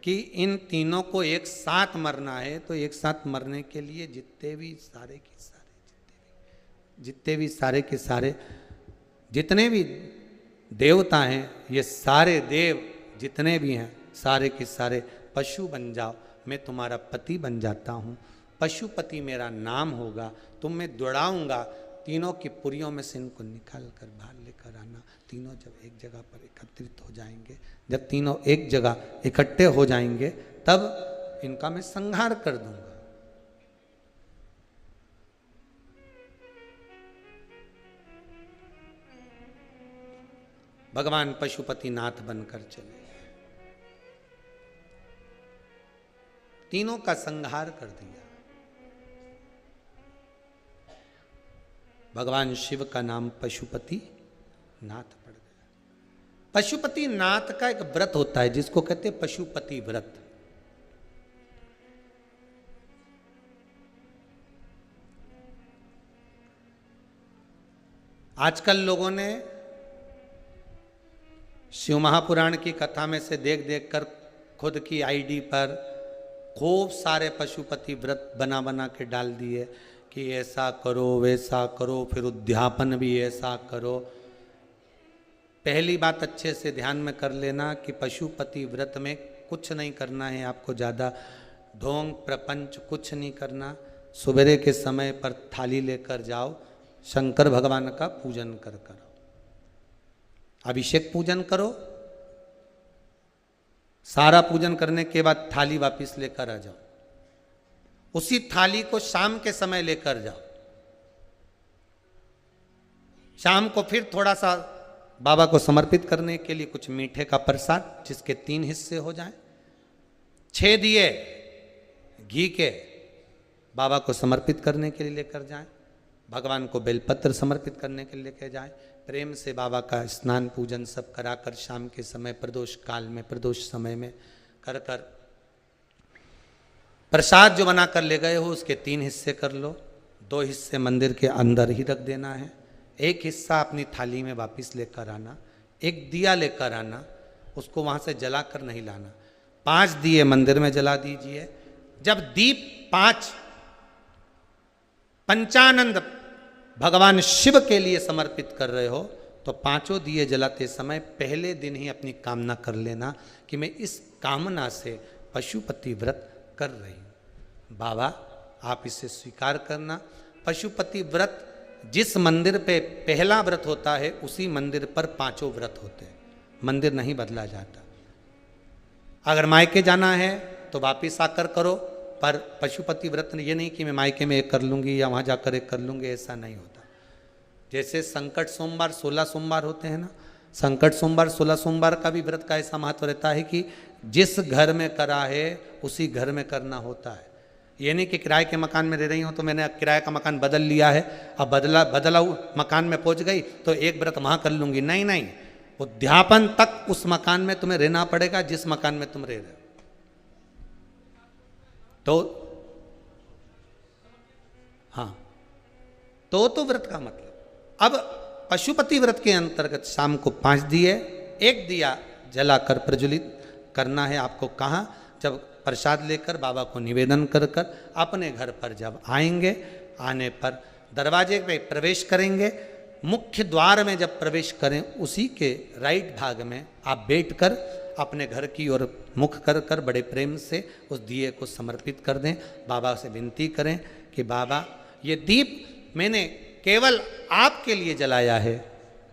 कि इन तीनों को एक साथ मरना है। तो एक साथ मरने के लिए जितने भी सारे के सारे जितने भी देवता हैं, ये सारे देव जितने भी हैं, सारे के सारे पशु बन जाओ, मैं तुम्हारा पति बन जाता हूँ, पशुपति मेरा नाम होगा, तुम मैं दौड़ाऊंगा, तीनों की पुरियों में से इनको निकाल कर बाहर लेकर आना। तीनों जब एक जगह पर एकत्रित हो जाएंगे, जब तीनों एक जगह इकट्ठे हो जाएंगे, तब इनका मैं संहार कर दूंगा। भगवान पशुपति नाथ बनकर चले, तीनों का संहार कर दिया। भगवान शिव का नाम पशुपति नाथ पड़ गया। पशुपति नाथ का एक व्रत होता है जिसको कहते हैं पशुपति व्रत। आजकल लोगों ने शिव महापुराण की कथा में से देख देख कर खुद की आईडी पर खूब सारे पशुपति व्रत बना बना के डाल दिए कि ऐसा करो वैसा करो, फिर उद्यापन भी ऐसा करो। पहली बात अच्छे से ध्यान में कर लेना कि पशुपति व्रत में कुछ नहीं करना है आपको, ज़्यादा ढोंग प्रपंच कुछ नहीं करना। सवेरे के समय पर थाली लेकर जाओ, शंकर भगवान का पूजन कर करो, अभिषेक पूजन करो, सारा पूजन करने के बाद थाली वापस लेकर आ जाओ। उसी थाली को शाम के समय लेकर जाओ, शाम को फिर थोड़ा सा बाबा को समर्पित करने के लिए कुछ मीठे का प्रसाद, जिसके 3 हिस्से हो जाएं। 6 दिए घी के बाबा को समर्पित करने के लिए लेकर जाएं। भगवान को बेलपत्र समर्पित करने के लिए लेकर जाएं। प्रेम से बाबा का स्नान पूजन सब कराकर शाम के समय प्रदोष काल में, प्रदोष समय में कर कर प्रसाद जो बना कर ले गए हो उसके 3 हिस्से कर लो। 2 हिस्से मंदिर के अंदर ही रख देना है, 1 हिस्सा अपनी थाली में वापस लेकर आना, 1 दिया लेकर आना, उसको वहां से जलाकर नहीं लाना। 5 दिए मंदिर में जला दीजिए। जब दीप 5 पंचानंद भगवान शिव के लिए समर्पित कर रहे हो तो 5 दिए जलाते समय पहले दिन ही अपनी कामना कर लेना कि मैं इस कामना से पशुपति व्रत कर रही हूं। बाबा आप इसे स्वीकार करना। पशुपति व्रत जिस मंदिर पे पहला व्रत होता है उसी मंदिर पर 5 व्रत होते हैं। मंदिर नहीं बदला जाता। अगर मायके जाना है तो वापिस आकर करो, पर पशुपति व्रत ये नहीं कि मैं मायके में एक कर लूंगी या वहां जाकर एक कर लूंगी, ऐसा नहीं होता। जैसे संकट सोमवार 16 सोमवार होते हैं ना, संकट सोमवार 16 सोमवार का भी व्रत का ऐसा महत्व रहता है कि जिस घर में करा है उसी घर में करना होता है। ये नहीं कि किराए के मकान में रह रही हूँ तो मैंने किराए का मकान बदल लिया है, अब बदला मकान में पहुंच गई तो एक व्रत वहां कर लूंगी। नहीं नहीं, उद्यापन तक उस मकान में तुम्हें रहना पड़ेगा जिस मकान में तुम रह रहे हो। तो हाँ, तो व्रत का मतलब। अब पशुपति व्रत के अंतर्गत शाम को 5 दिए, 1 दिया जलाकर प्रज्वलित करना है आपको। कहाँ? जब प्रसाद लेकर बाबा को निवेदन कर कर अपने घर पर जब आएंगे, आने पर दरवाजे पे प्रवेश करेंगे, मुख्य द्वार में जब प्रवेश करें उसी के राइट भाग में आप बैठकर अपने घर की ओर मुख कर कर बड़े प्रेम से उस दिए को समर्पित कर दें। बाबा से विनती करें कि बाबा ये दीप मैंने केवल आपके लिए जलाया है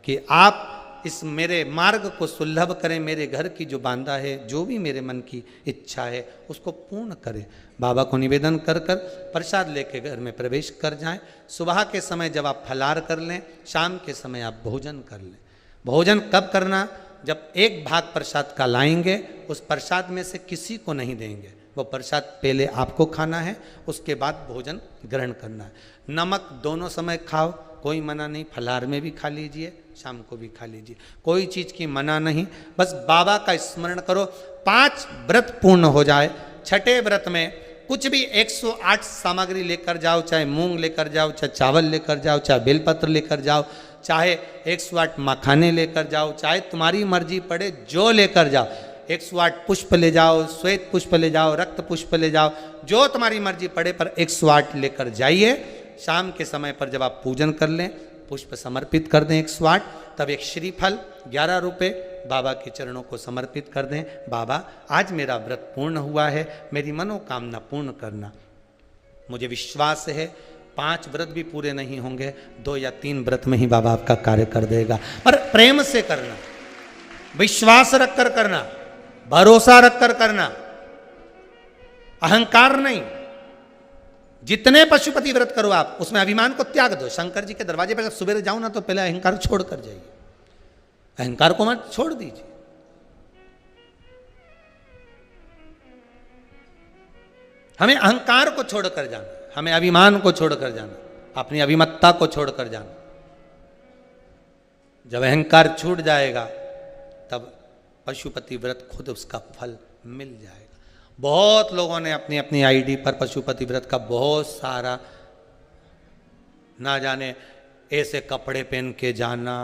कि आप इस मेरे मार्ग को सुलभ करें, मेरे घर की जो बांधा है, जो भी मेरे मन की इच्छा है उसको पूर्ण करें। बाबा को निवेदन कर कर प्रसाद लेके घर में प्रवेश कर जाएं। सुबह के समय जब आप फलाहार कर लें, शाम के समय आप भोजन कर लें। भोजन कब करना? जब एक भाग प्रसाद का लाएंगे, उस प्रसाद में से किसी को नहीं देंगे। वो प्रसाद पहले आपको खाना है, उसके बाद भोजन ग्रहण करना है। नमक दोनों समय खाओ, कोई मना नहीं। फलाहार में भी खा लीजिए, शाम को भी खा लीजिए, कोई चीज़ की मना नहीं। बस बाबा का स्मरण करो। 5 व्रत पूर्ण हो जाए। छठे व्रत में कुछ भी 108 सामग्री लेकर जाओ, चाहे मूंग लेकर जाओ, चाहे चावल लेकर जाओ, चाहे बेलपत्र लेकर जाओ, चाहे 108 मखाने लेकर जाओ, चाहे तुम्हारी मर्जी पड़े जो लेकर जाओ। 108 पुष्प ले जाओ, श्वेत पुष्प ले जाओ, रक्त पुष्प ले जाओ, जो तुम्हारी मर्जी पड़े, पर 108 लेकर जाइए। शाम के समय पर जब आप पूजन कर लें, पुष्प समर्पित कर दें 108, तब एक श्रीफल 11 रुपये बाबा के चरणों को समर्पित कर दें। बाबा आज मेरा व्रत पूर्ण हुआ है, मेरी मनोकामना पूर्ण करना। मुझे विश्वास है 5 व्रत भी पूरे नहीं होंगे, 2 या 3 व्रत में ही बाबा आपका कार्य कर देगा। पर प्रेम से करना, विश्वास रखकर करना, भरोसा रखकर करना, अहंकार नहीं। जितने पशुपति व्रत करो आप, उसमें अभिमान को त्याग दो। शंकर जी के दरवाजे पर जब सुबह जाओ ना, तो पहले अहंकार छोड़ कर जाइए। अहंकार को मत छोड़ दीजिए। हमें अहंकार को छोड़कर जाना, हमें अभिमान को छोड़कर जाना, अपनी अभिमत्ता को छोड़कर जाना। जब अहंकार छूट जाएगा तब पशुपति व्रत खुद उसका फल मिल जाएगा। बहुत लोगों ने अपनी अपनी आईडी पर पशुपति व्रत का बहुत सारा, ना जाने ऐसे कपड़े पहन के जाना,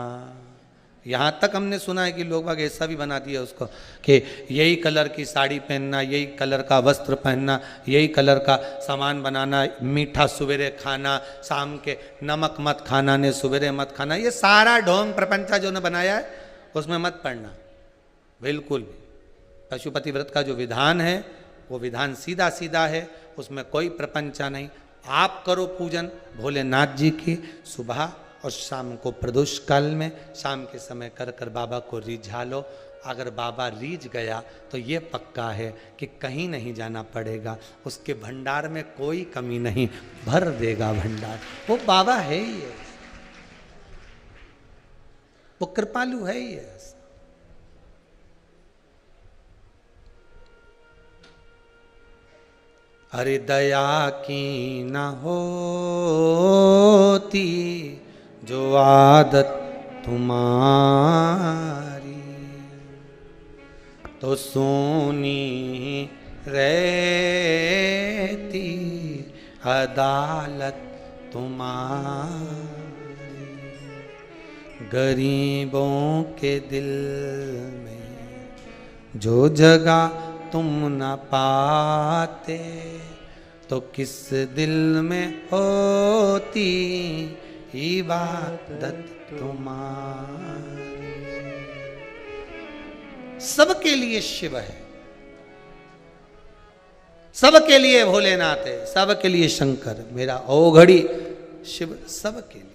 यहाँ तक हमने सुना है कि लोग बाग ऐसा भी बना दिया उसको कि यही कलर की साड़ी पहनना, यही कलर का वस्त्र पहनना, यही कलर का सामान बनाना, मीठा सवेरे खाना, शाम के नमक मत खाना ने सवेरे मत खाना। ये सारा ढोंग प्रपंचा जो ने बनाया है उसमें मत पड़ना बिल्कुल भी। पशुपति व्रत का जो विधान है वो विधान सीधा सीधा है, उसमें कोई प्रपंचा नहीं। आप करो पूजन भोलेनाथ जी की सुबह और शाम को प्रदोष काल में, शाम के समय कर कर बाबा को रिझा लो। अगर बाबा रीझ गया तो ये पक्का है कि कहीं नहीं जाना पड़ेगा, उसके भंडार में कोई कमी नहीं, भर देगा भंडार। वो बाबा है ही है, वो कृपालु है ही है। अरे दया की न होती जो आदत तुम्हारी, तो सोनी रहती अदालत तुम्हारी। गरीबों के दिल में जो जगह तुम न पाते तो किस दिल में होती इबादत तुम्हारी। सबके लिए शिव है, सबके लिए भोलेनाथ है, सबके लिए शंकर, मेरा ओघड़ी शिव सबके लिए।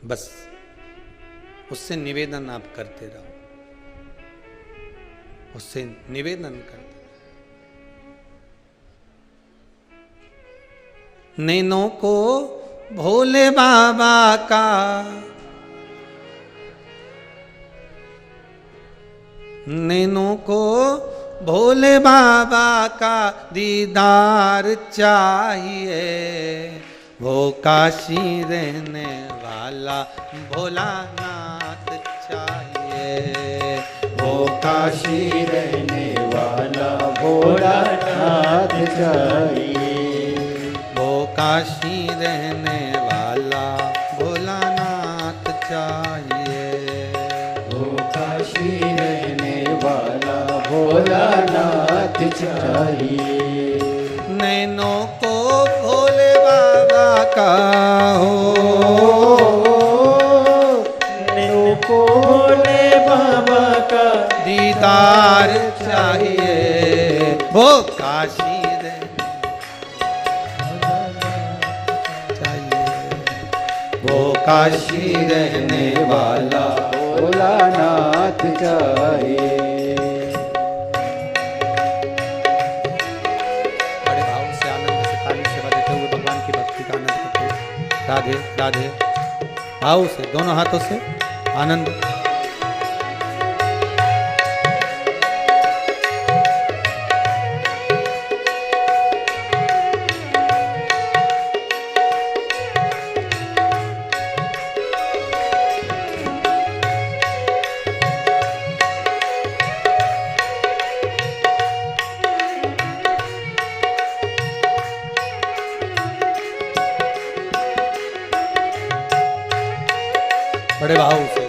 बस उससे निवेदन आप करते रहो, उससे निवेदन करते। नैनों को भोले बाबा का, नैनों को भोले बाबा का दीदार चाहिए, वो काशी रहने वाला भोलानाथ चाहिए, वो काशी रहने वाला भोलानाथ चाहिए, वो काशी रहने वाला भोलानाथ चाहिए, वो काशी रहने वाला भोलानाथ चाहिए। नैनों को भोले बाबा का हो, नैनों को भोले बाबा का दीदार चाहिए, वो काशी रहने चाहिए, वो काशी रहने वाला भोलानाथ चाहिए। बड़े भाव से आनंद से ताली सेवा देते हुए भगवान की भक्ति का आनंद करते हुए राधे राधे भाव से दोनों हाथों से आनंद। बड़े भाव से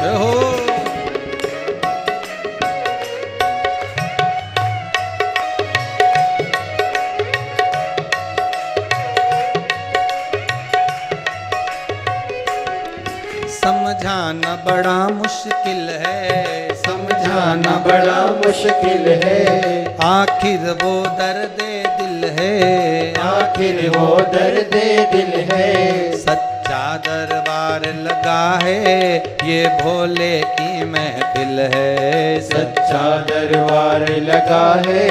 हो। समझाना बड़ा मुश्किल है, समझाना बड़ा मुश्किल है, आखिर वो दर्द दिल है, आखिर वो दर्द दिल है। सच्चा दरबार लगा है, ये भोले की महफिल है, सच्चा दरबार लगा है,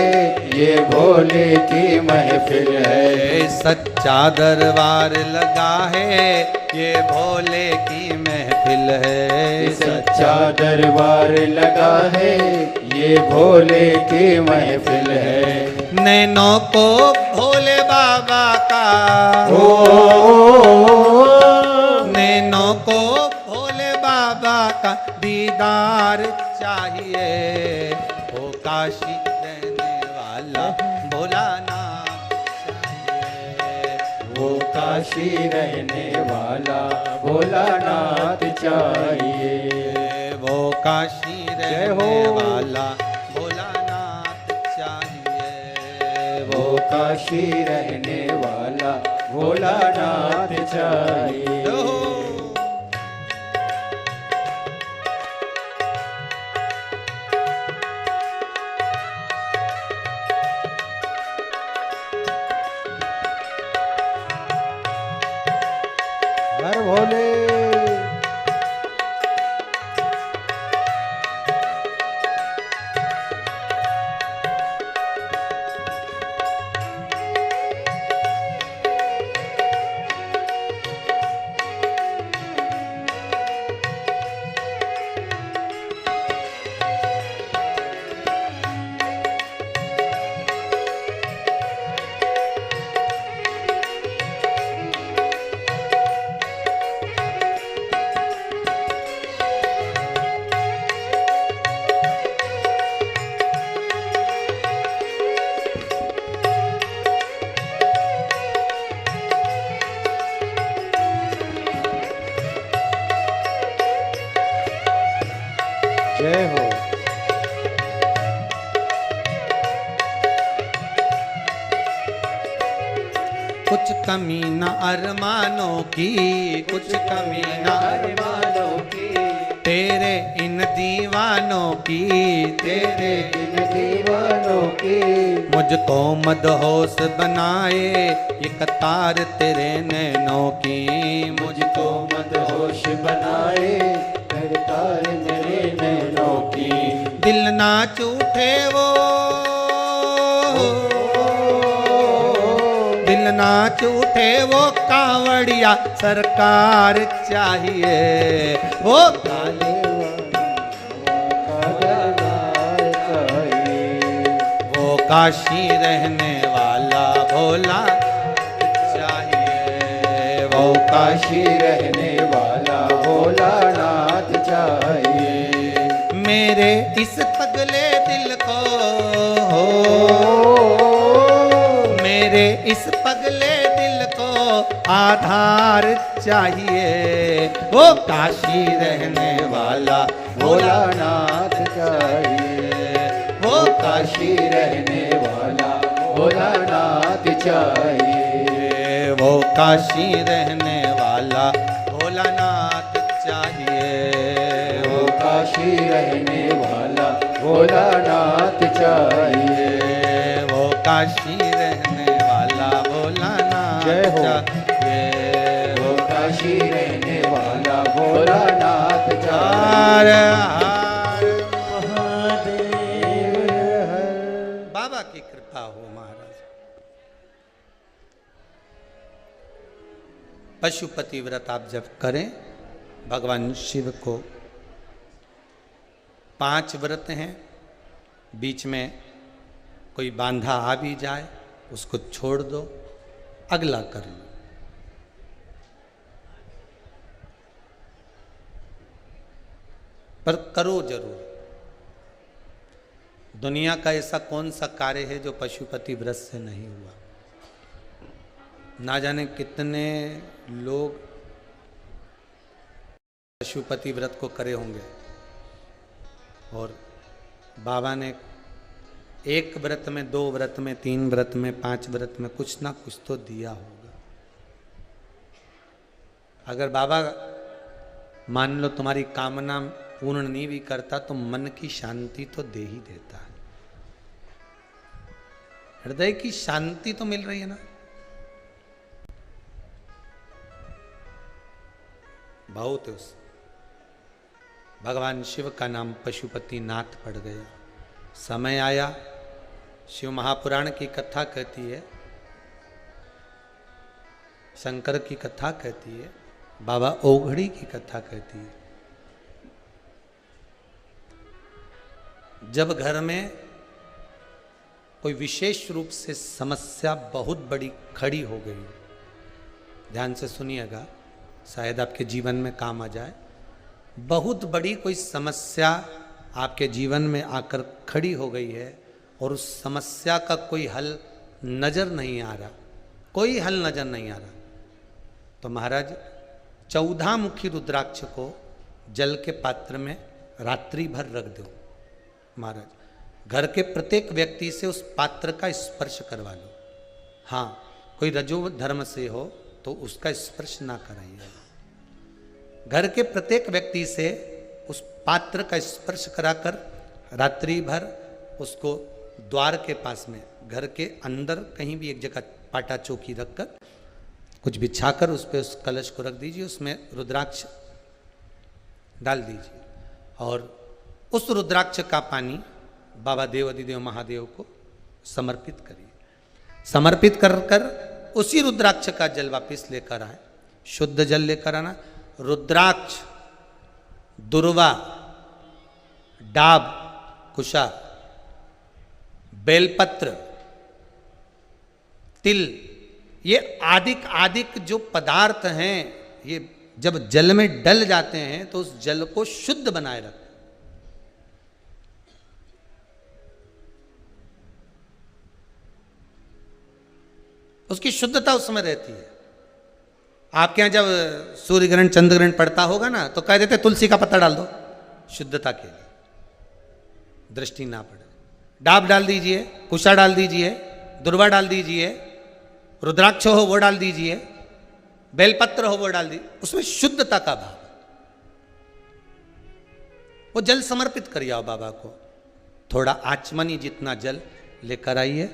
ये भोले की महफिल है। सच्चा दरबार लगा है, ये भोले की महफिल है, सच्चा दरबार लगा है, ये भोले की महफिल है। नैनों को भोले बाबा का ओ, नैनों को भोले बाबा का दीदार चाहिए, वो काशी रहने वाला भोलानाथ चाहिए, वो काशी रहने वाला भोलानाथ चाहिए। वो काशी रहने वाला भोलानाथ चाहिए, वो काशी रहने वाला भोलानाथ चाहिए। हर भोले कुछ कमी न अरमानों की, कुछ कमी न अरमानों की, तेरे इन दीवानों की, तेरे इन दीवानों की। मुझको मदहोश बनाए ये कतार तेरे नैनों की, मुझको मदहोश बनाए करतार मेरे नैनों की। दिल ना चूठे वो, दिल ना चूठे वो कांवड़िया सरकार चाहिए, वो काले वो काशी रहने वाला भोला चाहिए, वो काशी रहने वाला भोलानाथ चाहिए। मेरे इस पगले दिल को, मेरे इस पगले दिल को आधार चाहिए, वो काशी रहने वाला भोलानाथ चाहिए, वो काशी रहने वाला भोलानाथ चाहिए। वो काशी रहने वाला भोलानाथ चाहिए, वो काशी रहने वाला भोलानाथ चाहिए। वो काशी रहने वाला भोलानाथ जय हो। चाहिए, वो काशी रहने वाला भोलानाथ हर चाहिए। हर महादेव हर। बाबा की कृपा हो महाराज। पशुपति व्रत आप जब करें, भगवान शिव को 5 व्रत हैं, बीच में कोई बांधा आ भी जाए उसको छोड़ दो, अगला कर लो। पर करो जरूर। दुनिया का ऐसा कौन सा कार्य है जो पशुपति व्रत से नहीं हुआ। ना जाने कितने लोग पशुपति व्रत को करे होंगे, और बाबा ने 1 व्रत में, 2 व्रत में, 3 व्रत में, 5 व्रत में कुछ ना कुछ तो दिया होगा। अगर बाबा मान लो तुम्हारी कामना पूर्ण नहीं भी करता तो मन की शांति तो दे ही देता है। हृदय की शांति तो मिल रही है ना। बहुत है उस भगवान शिव का नाम पशुपति नाथ पड़ गया। समय आया, शिव महापुराण की कथा कहती है, शंकर की कथा कहती है, बाबा ओघड़ी की कथा कहती है। जब घर में कोई विशेष रूप से समस्या बहुत बड़ी खड़ी हो गई, ध्यान से सुनिएगा, शायद आपके जीवन में काम आ जाए। बहुत बड़ी कोई समस्या आपके जीवन में आकर खड़ी हो गई है और उस समस्या का कोई हल नजर नहीं आ रहा, कोई हल नजर नहीं आ रहा, तो महाराज 14 मुखी रुद्राक्ष को जल के पात्र में रात्रि भर रख दो। महाराज घर के प्रत्येक व्यक्ति से उस पात्र का स्पर्श करवा लो। हाँ, कोई रजो धर्म से हो तो उसका स्पर्श ना कराइए। घर के प्रत्येक व्यक्ति से उस पात्र का स्पर्श कराकर रात्रि भर उसको द्वार के पास में, घर के अंदर कहीं भी एक जगह पाटा चौकी रखकर कुछ बिछाकर उस पर उस कलश को रख दीजिए, उसमें रुद्राक्ष डाल दीजिए और उस रुद्राक्ष का पानी बाबा देव अधिदेव महादेव को समर्पित करिए। समर्पित कर उसी रुद्राक्ष का जल वापिस लेकर आए, शुद्ध जल लेकर आना। रुद्राक्ष, दुर्वा, डाब, कुशा, बेलपत्र, तिल, ये आदिक आदिक जो पदार्थ हैं, ये जब जल में डल जाते हैं तो उस जल को शुद्ध बनाए रखते। उसकी शुद्धता उसमें रहती है। आपके यहाँ जब सूर्य ग्रहण चंद्र ग्रहण पड़ता होगा ना तो कह देते तुलसी का पत्ता डाल दो, शुद्धता के लिए, दृष्टि ना पड़े। डाब डाल दीजिए, कुशा डाल दीजिए, दुर्वा डाल दीजिए, रुद्राक्ष हो वो डाल दीजिए, बेलपत्र हो वो डाल दीजिए, उसमें शुद्धता का भाव, वो जल समर्पित करिए आओ बाबा को। थोड़ा आचमनी जितना जल लेकर आइए,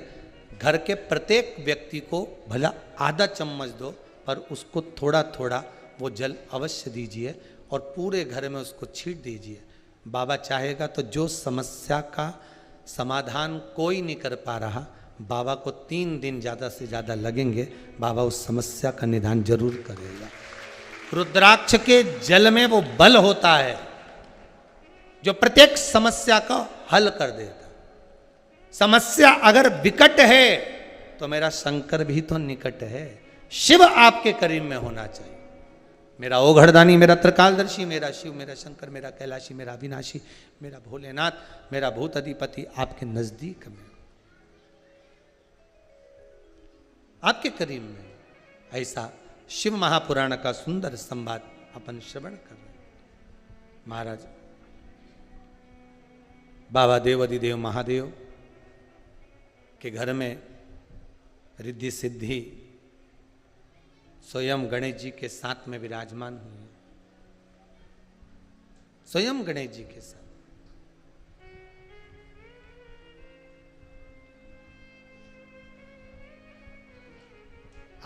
घर के प्रत्येक व्यक्ति को भला आधा चम्मच दो, पर उसको थोड़ा थोड़ा वो जल अवश्य दीजिए और पूरे घर में उसको छींट दीजिए। बाबा चाहेगा तो जो समस्या का समाधान कोई नहीं कर पा रहा, बाबा को 3 दिन ज़्यादा से ज़्यादा लगेंगे, बाबा उस समस्या का निदान जरूर करेगा। रुद्राक्ष के जल में वो बल होता है जो प्रत्येक समस्या का हल कर देता। समस्या अगर विकट है तो मेरा शंकर भी तो निकट है। शिव आपके करीब में होना चाहिए। मेरा ओघड़दानी, मेरा त्रिकालदर्शी, मेरा शिव, मेरा शंकर, मेरा कैलाशी, मेरा अविनाशी, मेरा भोलेनाथ, मेरा भूत अधिपति आपके नजदीक में, आपके करीब में। ऐसा शिव महापुराण का सुंदर संवाद अपन श्रवण कर रहे हैं। महाराज बाबा देवाधिदेव महादेव के घर में रिद्धि सिद्धि स्वयं गणेश जी के साथ में विराजमान हुई, स्वयं गणेश जी के साथ।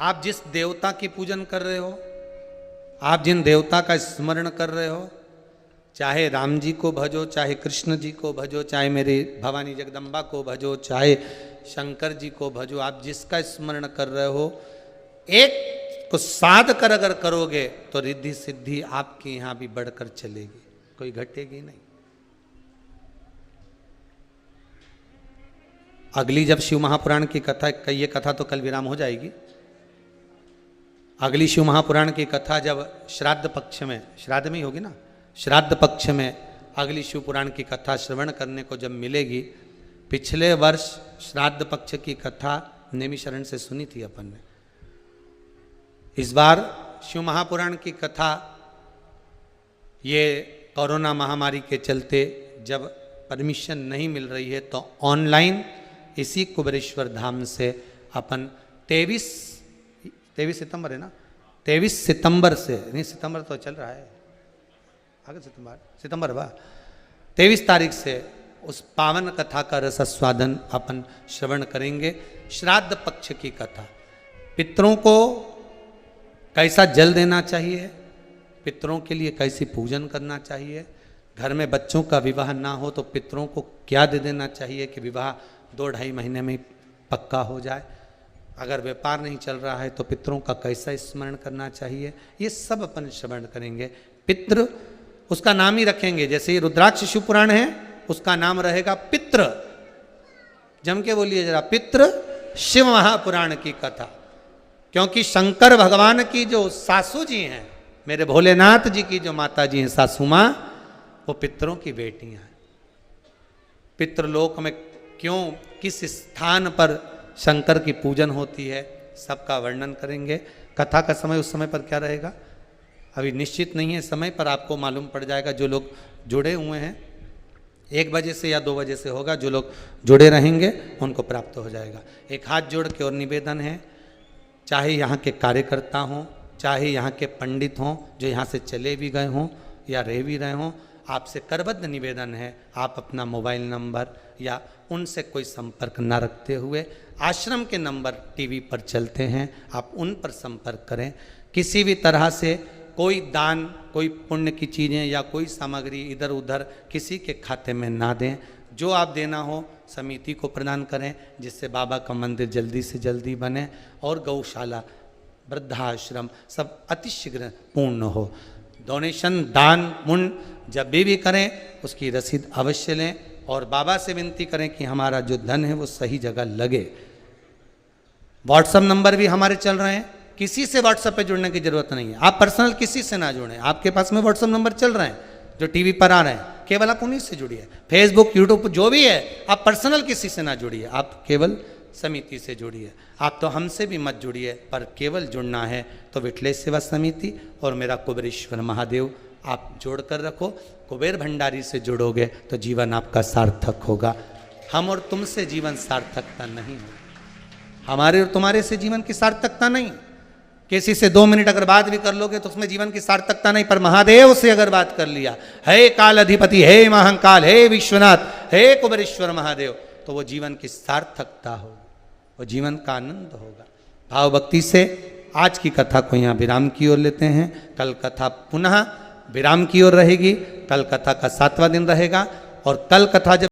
आप जिस देवता की पूजन कर रहे हो, आप जिन देवता का स्मरण कर रहे हो, चाहे राम जी को भजो, चाहे कृष्ण जी को भजो, चाहे मेरी भवानी जगदम्बा को भजो, चाहे शंकर जी को भजो, आप जिसका स्मरण कर रहे हो, एक को साध कर अगर करोगे तो रिद्धि सिद्धि आपके यहां भी बढ़कर चलेगी, कोई घटेगी नहीं। अगली जब शिव महापुराण की कथा, ये कथा तो कल विराम हो जाएगी। अगली शिव महापुराण की कथा जब श्राद्ध पक्ष में, श्राद्ध में ही होगी ना, श्राद्ध पक्ष में अगली शिव पुराण की कथा श्रवण करने को जब मिलेगी। पिछले वर्ष श्राद्ध पक्ष की कथा नेमिशरण से सुनी थी अपन ने। इस बार शिव महापुराण की कथा ये कोरोना महामारी के चलते जब परमिशन नहीं मिल रही है तो ऑनलाइन इसी कुबेरेश्वर धाम से अपन 23 सितंबर है ना, 23 सितंबर से, नहीं सितंबर तो चल रहा है, आगे सितंबर वाह, 23 तारीख से उस पावन कथा का रसास्वादन अपन श्रवण करेंगे। श्राद्ध पक्ष की कथा, पितरों को कैसा जल देना चाहिए, पितरों के लिए कैसी पूजन करना चाहिए, घर में बच्चों का विवाह ना हो तो पितरों को क्या दे देना चाहिए कि विवाह 2-2.5 महीने में पक्का हो जाए, अगर व्यापार नहीं चल रहा है तो पितरों का कैसा स्मरण करना चाहिए, ये सब अपन श्रवण करेंगे। पितृ उसका नाम ही रखेंगे, जैसे ये रुद्राक्ष शिव पुराण है उसका नाम रहेगा पितृ। जम के बोलिए जरा, पितृ शिव महापुराण की कथा। क्योंकि शंकर भगवान की जो सासू जी हैं, मेरे भोलेनाथ जी की जो माता जी हैं सासू माँ, वो पितरों की बेटियां हैं। पितृलोक में क्यों, किस स्थान पर शंकर की पूजन होती है, सबका वर्णन करेंगे। कथा का समय उस समय पर क्या रहेगा अभी निश्चित नहीं है, समय पर आपको मालूम पड़ जाएगा। जो लोग जुड़े हुए हैं 1 बजे से या 2 बजे से होगा, जो लोग जुड़े रहेंगे उनको प्राप्त हो जाएगा। एक हाथ जोड़ के और निवेदन है, चाहे यहाँ के कार्यकर्ता हों, चाहे यहाँ के पंडित हों जो यहाँ से चले भी गए हों या रह भी रहे हों, आपसे करबद्ध निवेदन है, आप अपना मोबाइल नंबर या उनसे कोई संपर्क न रखते हुए आश्रम के नंबर टीवी पर चलते हैं, आप उन पर संपर्क करें। किसी भी तरह से कोई दान, कोई पुण्य की चीज़ें या कोई सामग्री इधर उधर किसी के खाते में ना दें। जो आप देना हो समिति को प्रदान करें, जिससे बाबा का मंदिर जल्दी से जल्दी बने और गौशाला, वृद्धाश्रम सब अतिशीघ्र पूर्ण हो। डोनेशन, दान, पुण्य जब भी करें उसकी रसीद अवश्य लें और बाबा से विनती करें कि हमारा जो धन है वो सही जगह लगे। व्हाट्सएप नंबर भी हमारे चल रहे हैं, किसी से व्हाट्सएप पे जुड़ने की जरूरत नहीं है। आप पर्सनल किसी से ना जुड़ें, आपके पास में व्हाट्सएप नंबर चल रहे हैं जो टीवी पर आ रहे हैं, केवल आप उन्हीं से जुड़िए। फेसबुक, यूट्यूब जो भी है, आप पर्सनल किसी से ना जुड़िए, आप केवल समिति से जुड़िए। आप तो हमसे भी मत जुड़िए, पर केवल जुड़ना है तो विठलेश सेवा समिति और मेरा कुबेरेश्वर महादेव आप जोड़ कर रखो। कुबेर भंडारी से जुड़ोगे तो जीवन आपका सार्थक होगा। हम और तुमसे जीवन सार्थकता नहीं होगा। हमारे और तुम्हारे से जीवन की सार्थकता नहीं। किसी से 2 मिनट अगर बात भी कर लोगे तो उसमें जीवन की सार्थकता नहीं, पर महादेव से अगर बात कर लिया, हे काल अधिपति, हे महाकाल, हे विश्वनाथ, हे कुबेरेश्वर महादेव, तो वो जीवन की सार्थकता होगी, वो जीवन का आनंद होगा। भाव भक्ति से आज की कथा को यहाँ विराम की ओर लेते हैं। कल कथा पुनः विराम की ओर रहेगी। कल कथा का 7वां दिन रहेगा और कल कथा जब